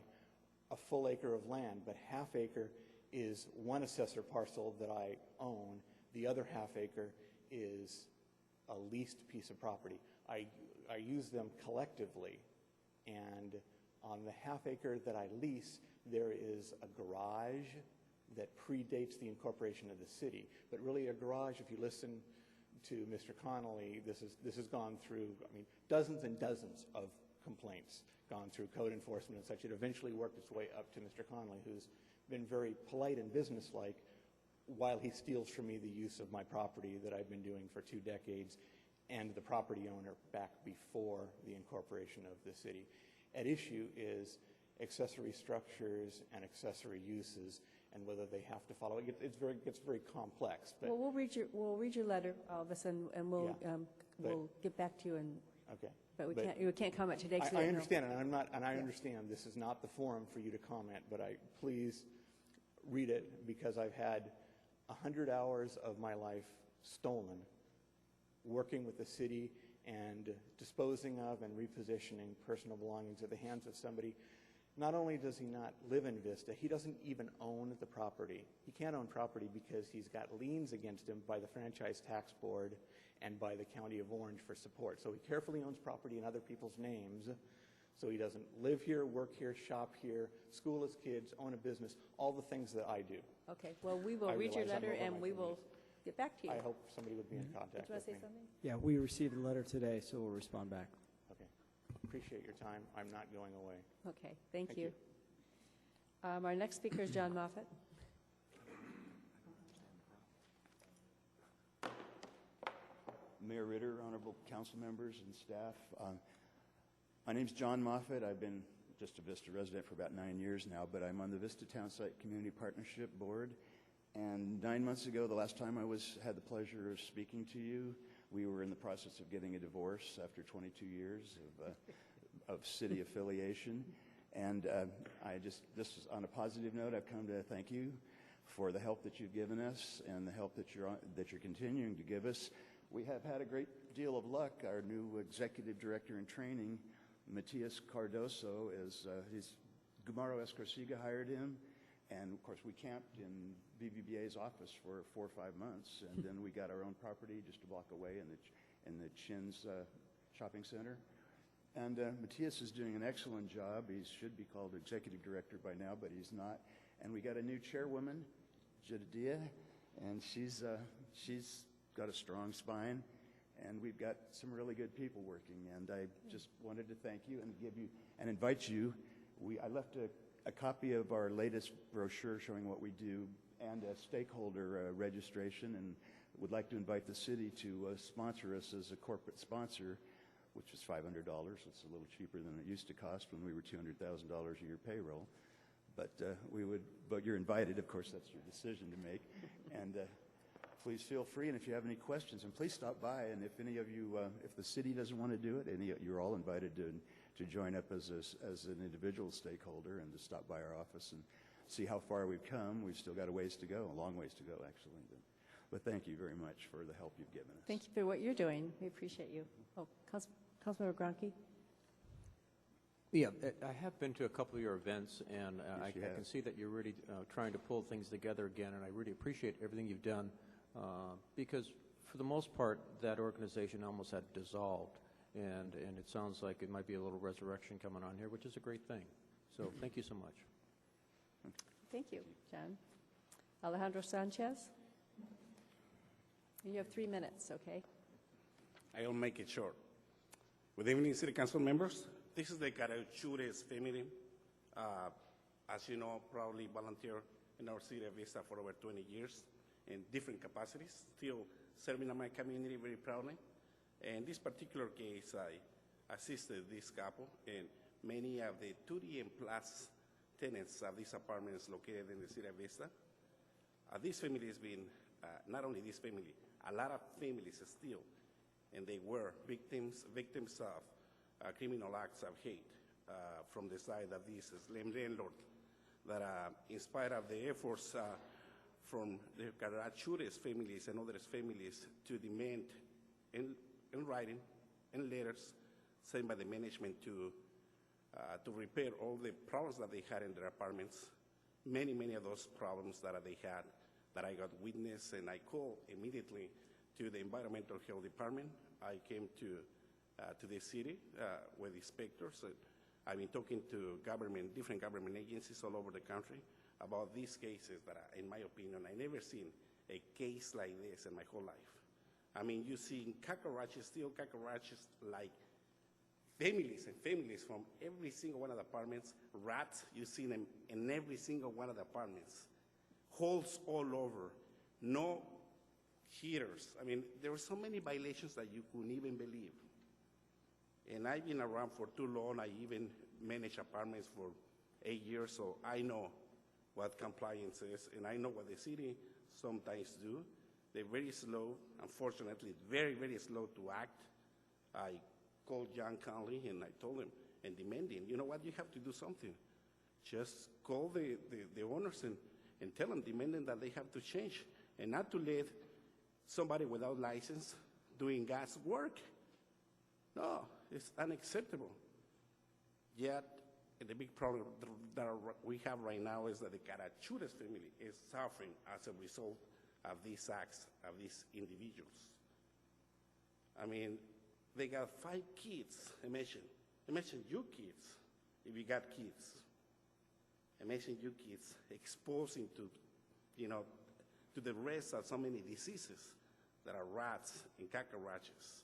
a full acre of land, but half acre is one assessor parcel that I own. The other half acre is a leased piece of property. I use them collectively, and on the half acre that I lease, there is a garage that predates the incorporation of the city. But really a garage, if you listen to Mr. Connolly, this has gone through, I mean, dozens and dozens of complaints, gone through code enforcement and such. It eventually worked its way up to Mr. Connolly, who's been very polite and businesslike while he steals from me the use of my property that I've been doing for 2 decades, and the property owner back before the incorporation of the city. At issue is accessory structures and accessory uses, and whether they have to follow. It gets very complex. But
Well, we'll read your letter, Elvis, and we'll we'll get back to you. And
okay.
But we can't comment today.
I understand, and I understand this is not the forum for you to comment, but please read it, because I've had 100 hours of my life stolen working with the city and disposing of and repositioning personal belongings at the hands of somebody. Not only does he not live in Vista, he doesn't even own the property. He can't own property because he's got liens against him by the Franchise Tax Board and by the County of Orange for support. So he carefully owns property in other people's names, so he doesn't live here, work here, shop here, school his kids, own a business, all the things that I do.
Okay, well, we will read your letter, and we will get back to you.
I hope somebody would be in contact
Did you want
with
to say
me.
something?
Yeah, we received the letter today, so we'll respond back.
Okay. Appreciate your time. I'm not going away.
Okay, thank you. Our next speaker is John Moffett.
Mayor Ritter, honorable council members and staff. My name's John Moffett. I've been just a Vista resident for about 9 years now, but I'm on the Vista Townsite Community Partnership Board. And 9 months ago, the last time I had the pleasure of speaking to you, we were in the process of getting a divorce after 22 years of city affiliation. And this is on a positive note, I've come to thank you for the help that you've given us and the help that you're continuing to give us. We have had a great deal of luck. Our new executive director in training, Matias Cardoso, Gumaro Escarciga hired him. And of course, we camped in BBBA's office for 4 or 5 months, and then we got our own property just a block away in the Chins shopping center. And Matias is doing an excellent job. He should be called executive director by now, but he's not. And we got a new chairwoman, Jedediah, and she's got a strong spine, and we've got some really good people working. And I just wanted to thank you and invite you. I left a copy of our latest brochure showing what we do and a stakeholder registration, and would like to invite the city to sponsor us as a corporate sponsor, which is $500. It's a little cheaper than it used to cost when we were $200,000 a year payroll. But you're invited. Of course, that's your decision to make. And please feel free, and if you have any questions, and please stop by. And if any of you, if the city doesn't want to do it, you're all invited to join up as an individual stakeholder and to stop by our office and see how far we've come. We've still got a ways to go, a long ways to go, actually. But thank you very much for the help you've given us.
Thank you for what you're doing. We appreciate you. Oh, Councilmember Gronke?
Yeah, I have been to a couple of your events, and I
you have.
can see that you're really trying to pull things together again, and I really appreciate everything you've done, because for the most part, that organization almost had dissolved, and it sounds like it might be a little resurrection coming on here, which is a great thing. So thank you so much.
Thank you, John. Alejandro Sanchez? You have 3 minutes, okay?
I'll make it short. Good evening, City Council members. This is the Carachures family. As you know, probably volunteer in our city of Vista for over 20 years in different capacities, still serving in my community very proudly. In this particular case, I assisted this couple and many of the 2D and plus tenants of these apartments located in the city of Vista. This family has been, not only this family, a lot of families still, and they were victims of criminal acts of hate from the side of these slum landlords that, in spite of the efforts from the Carachures families and others families to demand in writing and letters sent by the management to repair all the problems that they had in their apartments, many of those problems that they had that I got witness, and I called immediately to the Environmental Health Department. I came to the city with inspectors. I've been talking to different government agencies all over the country about these cases that, in my opinion, I never seen a case like this in my whole life. I mean, you see cockroaches, still cockroaches, like families and families from every single one of the apartments. Rats, you see them in every single one of the apartments. Holes all over, no heaters. I mean, there were so many violations that you couldn't even believe. And I've been around for too long. I even managed apartments for 8 years, so I know what compliance is, and I know what the city sometimes do. They're very slow, unfortunately, very slow to act. I called John Conley, and I told him, and demanding, you know what, you have to do something. Just call the owners and tell them, demanding that they have to change, and not to let somebody without license doing gas work. No, it's unacceptable. Yet, the big problem that we have right now is that the Carachures family is suffering as a result of these acts of these individuals. I mean, they got 5 kids. Imagine you kids, if you got kids. Imagine you kids exposing to the rest of so many diseases that are rats and cockroaches,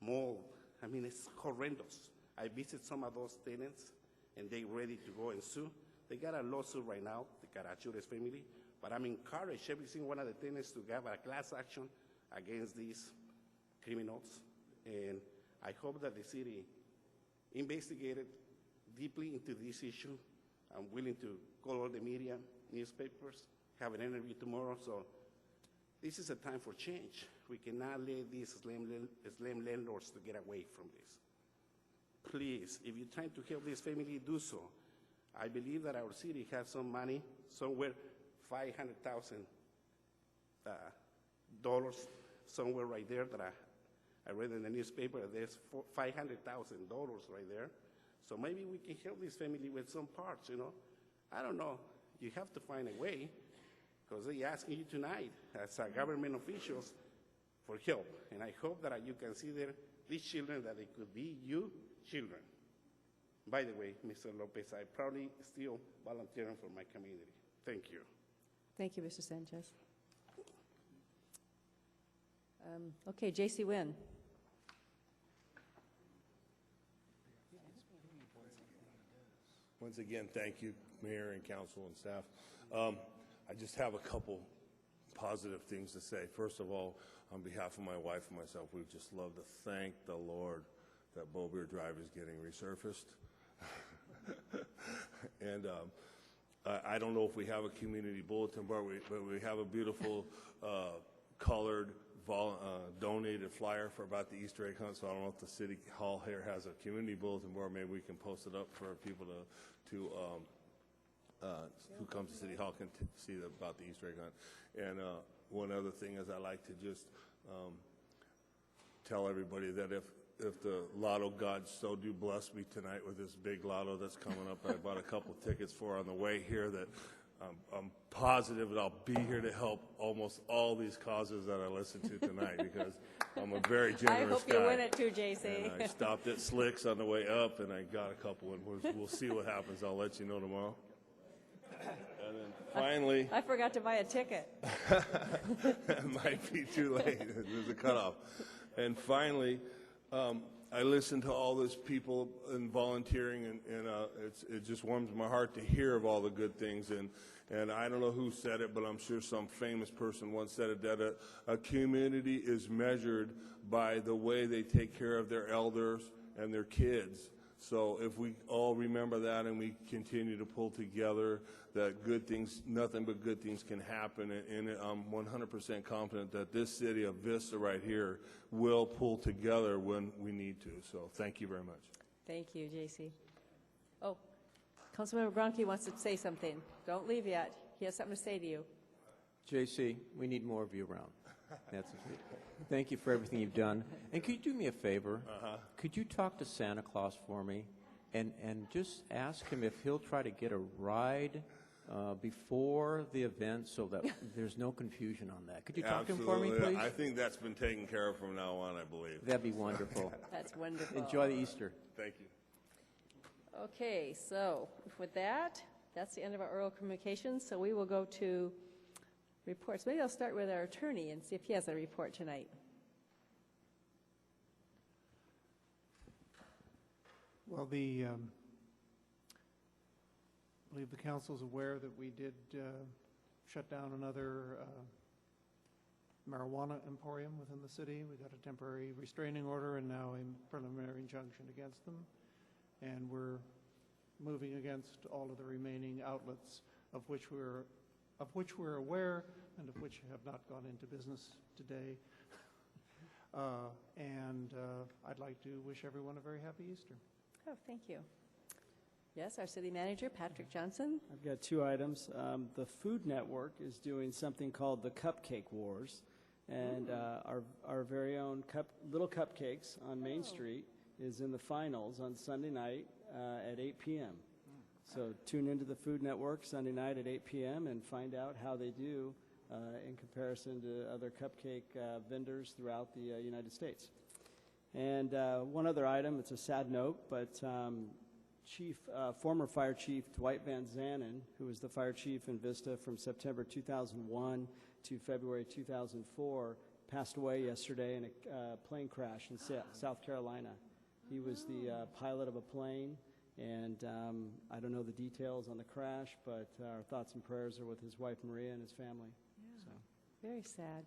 mold. I mean, it's horrendous. I visit some of those tenants, and they're ready to go and sue. They got a lawsuit right now, the Carachures family, but I'm encouraged every single one of the tenants to have a class action against these criminals, and I hope that the city investigated deeply into this issue. I'm willing to call all the media, newspapers, have an interview tomorrow, so this is a time for change. We cannot let these slum landlords to get away from this. Please, if you're trying to help this family, do so. I believe that our city has some money, somewhere $500,000 somewhere right there that I read in the newspaper. There's $500,000 right there. So maybe we can help this family with some parts, I don't know. You have to find a way, because they're asking you tonight as government officials for help. And I hope that you consider these children, that they could be you children. By the way, Mr. Lopez, I proudly still volunteering for my community. Thank you.
Thank you, Mr. Sanchez. Okay, J.C. Wynn.
Once again, thank you, Mayor and Council and staff. I just have a couple positive things to say. First of all, on behalf of my wife and myself, we would just love to thank the Lord that Beaubeer Drive is getting resurfaced. And I don't know if we have a community bulletin board, but we have a beautiful colored donated flyer about the Easter egg hunt. So I don't know if the city hall here has a community bulletin board. Maybe we can post it up for people who comes to City Hall can see about the Easter egg hunt. And one other thing is I like to just tell everybody that if the lotto gods so do bless me tonight with this big lotto that's coming up, I bought a couple tickets for on the way here, that I'm positive that I'll be here to help almost all these causes that I listen to tonight, because I'm a very generous guy.
I hope you win it too, JC.
And I stopped at Slicks on the way up, and I got a couple, and we'll see what happens. I'll let you know tomorrow. And then finally...
I forgot to buy a ticket.
It might be too late. There's a cutoff. And finally, I listen to all those people and volunteering, and it just warms my heart to hear of all the good things. And I don't know who said it, but I'm sure some famous person once said it, that a community is measured by the way they take care of their elders and their kids. So if we all remember that and we continue to pull together, that good things, nothing but good things can happen. And I'm 100% confident that this city of Vista right here will pull together when we need to. So thank you very much.
Thank you, JC. Oh, Councilmember Bronke wants to say something. Don't leave yet. He has something to say to you.
JC, we need more of you around. That's thank you for everything you've done. And could you do me a favor? Could you talk to Santa Claus for me and just ask him if he'll try to get a ride before the event so that there's no confusion on that? Could you talk to him for me, please?
I think that's been taken care of from now on, I believe.
That'd be wonderful.
That's wonderful.
Enjoy the Easter.
Thank you.
Okay, so with that, that's the end of our oral communications. So we will go to reports. Maybe I'll start with our attorney and see if he has a report tonight.
Well, I believe the council is aware that we did shut down another marijuana emporium within the city. We got a temporary restraining order and now a preliminary injunction against them. And we're moving against all of the remaining outlets, of which we're aware and of which have not gone into business today. I'd like to wish everyone a very happy Easter.
Oh, thank you. Yes, our city manager, Patrick Johnson.
I've got two items. The Food Network is doing something called the Cupcake Wars, and our very own Little Cupcakes on Main Street is in the finals on Sunday night at 8 p.m. So tune into the Food Network Sunday night at 8 p.m. and find out how they do in comparison to other cupcake vendors throughout the United States. And one other item, it's a sad note, but former Fire Chief Dwight Van Zanen, who was the fire chief in Vista from September 2001 to February 2004, passed away yesterday in a plane crash in South Carolina. He was the pilot of a plane, and I don't know the details on the crash, but our thoughts and prayers are with his wife Maria and his family.
Yeah. So. Very sad.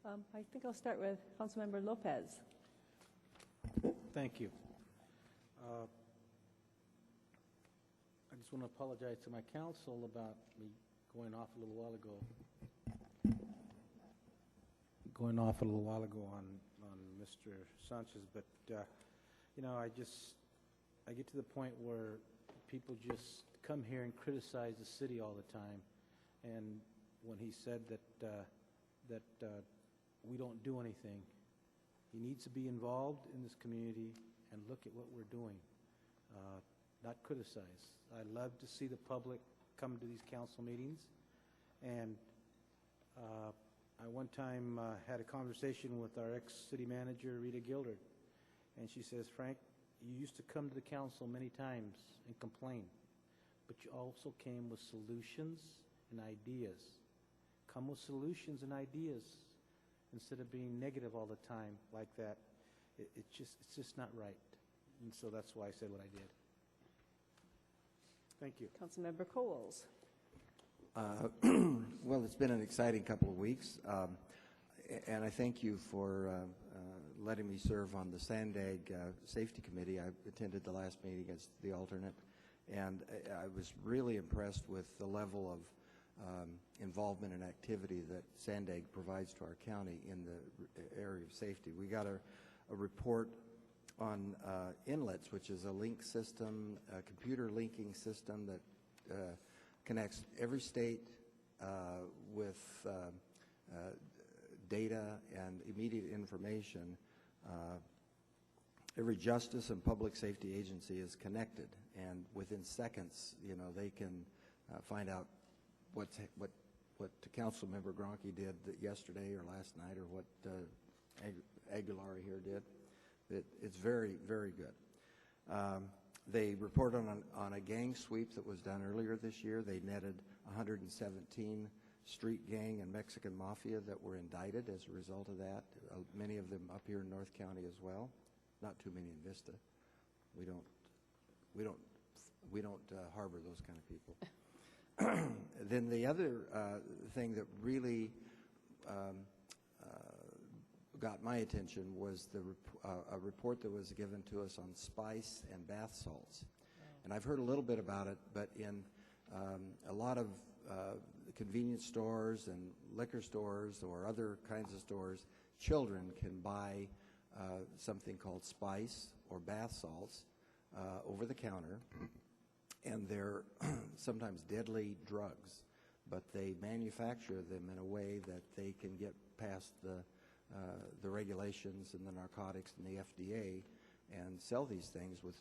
I think I'll start with Councilmember Lopez.
Thank you. I just want to apologize to my council about me going off a little while ago. On Mr. Sanchez, but you know, I get to the point where people just come here and criticize the city all the time, and when he said that we don't do anything, he needs to be involved in this community and look at what we're doing, not criticize. I love to see the public come to these council meetings, and I one time had a conversation with our ex-city manager, Rita Gilderd, and she says, Frank, you used to come to the council many times and complain, but you also came with solutions and ideas. Come with solutions and ideas instead of being negative all the time like that. It's just not right. And so that's why I said what I did. Thank you.
Councilmember Coles.
Well, it's been an exciting couple of weeks, and I thank you for letting me serve on the Sandag Safety Committee. I attended the last meeting as the alternate, and I was really impressed with the level of involvement and activity that Sandag provides to our county in the area of safety. We got a report on inlets, which is a link system, a computer linking system that connects every state with data and immediate information, every justice and public safety agency is connected, and within seconds, they can find out what Councilmember Gronke did yesterday or last night, or what Aguilar here did. It's very, very good. They reported on a gang sweep that was done earlier this year. They netted 117 street gang and Mexican mafia that were indicted as a result of that. Many of them up here in North County as well. Not too many in Vista. We don't harbor those kind of people. Then the other thing that really got my attention was a report that was given to us on spice and bath salts. And I've heard a little bit about it, but in a lot of convenience stores and liquor stores or other kinds of stores, children can buy something called spice or bath salts over the counter, and they're sometimes deadly drugs, but they manufacture them in a way that they can get past the regulations and the narcotics and the FDA and sell these things with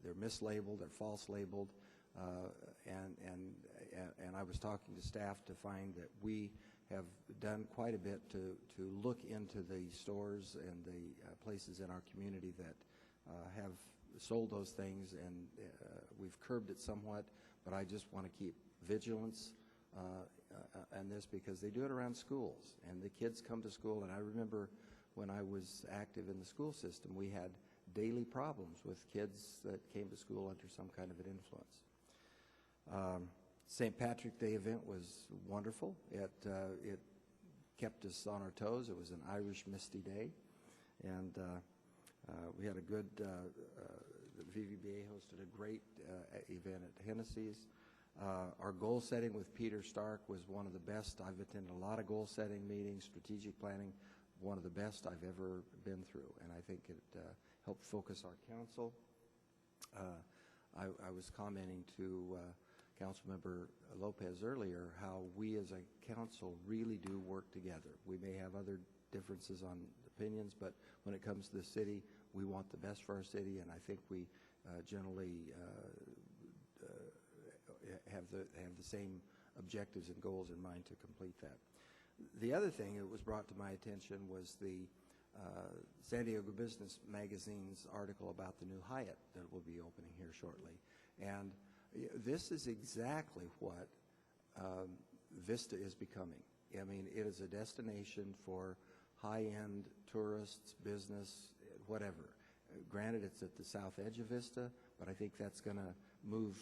they're mislabeled, they're false labeled, and I was talking to staff to find that we have done quite a bit to look into the stores and the places in our community that have sold those things, and we've curbed it somewhat, but I just want to keep vigilance on this, because they do it around schools, and the kids come to school, and I remember when I was active in the school system, we had daily problems with kids that came to school under some kind of an influence. St. Patrick's Day event was wonderful. It kept us on our toes. It was an Irish Misty Day, and we had a good, the VVBA hosted a great event at Hennessy's. Our goal setting with Peter Stark was one of the best. I've attended a lot of goal setting meetings, strategic planning, one of the best I've ever been through, and I think it helped focus our council. I was commenting to Councilmember Lopez earlier how we as a council really do work together. We may have other differences on opinions, but when it comes to the city, we want the best for our city, and I think we generally have the same objectives and goals in mind to complete that. The other thing that was brought to my attention was the San Diego Business Magazine's article about the new Hyatt that will be opening here shortly. And this is exactly what Vista is becoming. I mean, it is a destination for high-end tourists, business, whatever. Granted, it's at the south edge of Vista, but I think that's going to move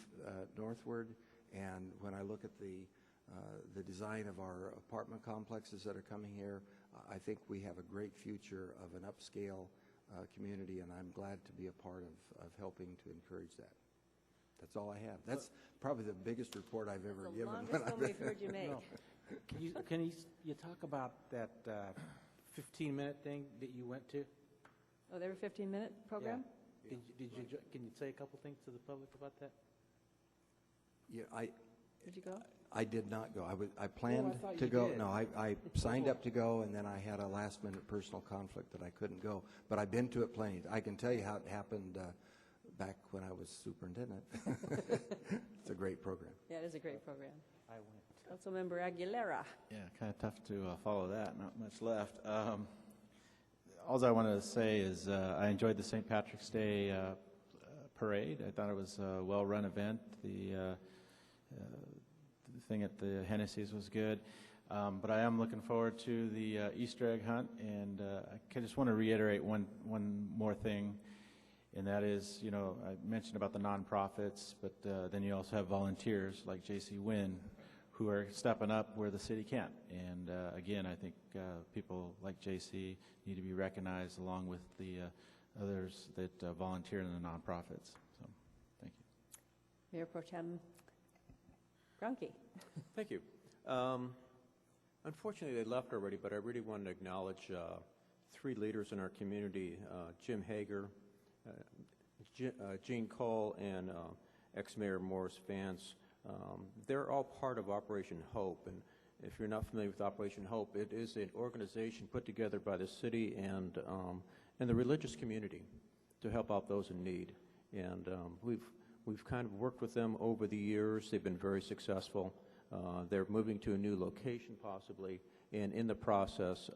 northward. And when I look at the design of our apartment complexes that are coming here, I think we have a great future of an upscale community, and I'm glad to be a part of helping to encourage that. That's all I have. That's probably the biggest report I've ever given.
The longest one we've heard you make.
No. Can you talk about that 15-minute thing that you went to?
Oh, they were a 15-minute program?
Yeah. Can you say a couple things to the public about that?
Yeah,
Did you go?
I did not go. I planned
thought
to
you
go.
did.
No, I signed up to go, and then I had a last-minute personal conflict that I couldn't go. But I've been to it plenty. I can tell you how it happened back when I was superintendent. It's a great program.
Yeah, it is a great program.
I went.
Councilmember Aguilera.
Yeah, kind of tough to follow that. Not much left. All I wanted to say is I enjoyed the St. Patrick's Day parade. I thought it was a well-run event. The thing at the Hennessy's was good. But I am looking forward to the Easter egg hunt, and I just want to reiterate one more thing, and that is, I mentioned about the nonprofits, but then you also have volunteers like J.C. Wynn who are stepping up where the city can't. And again, I think people like J.C. need to be recognized along with the others that volunteer in the nonprofits. So, thank you.
Mayor Pro Tem Gronke.
Thank you. Unfortunately, they left already, but I really wanted to acknowledge three leaders in our community, Jim Hager, Gene Cole, and ex-Mayor Morris Vance. They're all part of Operation Hope, and if you're not familiar with Operation Hope, it is an organization put together by the city and the religious community to help out those in need. And we've kind of worked with them over the years. They've been very successful. They're moving to a new location possibly, and in the process,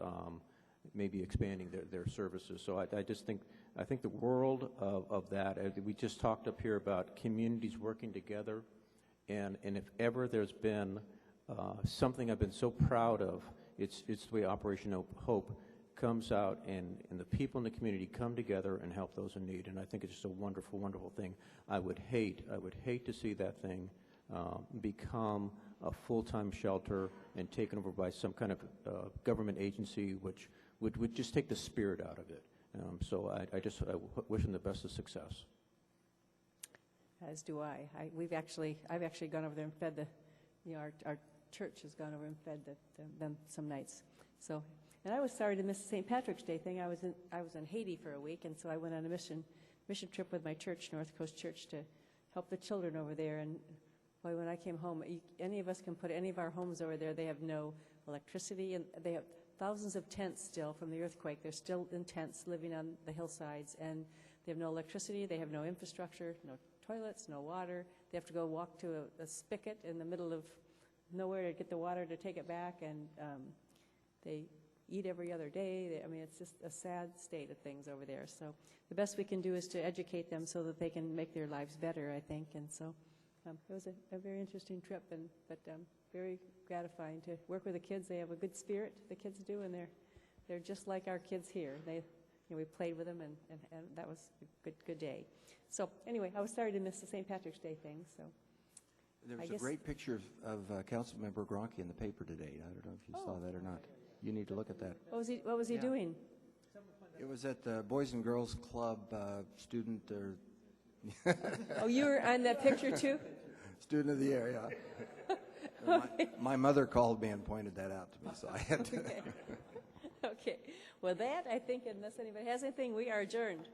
maybe expanding their services. So I think the world of that, we just talked up here about communities working together, and if ever there's been something I've been so proud of, it's the way Operation Hope comes out and the people in the community come together and help those in need, and I think it's just a wonderful, wonderful thing. I would hate to see that thing become a full-time shelter and taken over by some kind of government agency which would just take the spirit out of it. So I wish them the best of success.
As do I. I've actually gone over there and fed our church has gone over and fed them some nights. So, and I was sorry to miss the St. Patrick's Day thing. I was in Haiti for a week, and so I went on a mission trip with my church, North Coast Church, to help the children over there. And boy, when I came home, any of us can put any of our homes over there. They have no electricity, and they have thousands of tents still from the earthquake. They're still in tents living on the hillsides, and they have no electricity. They have no infrastructure, no toilets, no water. They have to go walk to a spigot in the middle of nowhere to get the water to take it back, and they eat every other day. I mean, it's just a sad state of things over there. So the best we can do is to educate them so that they can make their lives better, I think. And so it was a very interesting trip, but very gratifying to work with the kids. They have a good spirit, the kids do, and they're just like our kids here. We played with them, and that was a good day. So anyway, I was sorry to miss the St. Patrick's Day thing. So
there was a great picture of Councilmember Gronke in the paper today. I don't know if you saw that or not. You need to look at that.
What was he doing?
It was at the Boys and Girls Club student.
Oh, you were on that picture too?
Student of the year, yeah. My mother called me and pointed that out to me, so I had to.
Okay. Okay. Well, that, I think, unless anybody has anything, we are adjourned.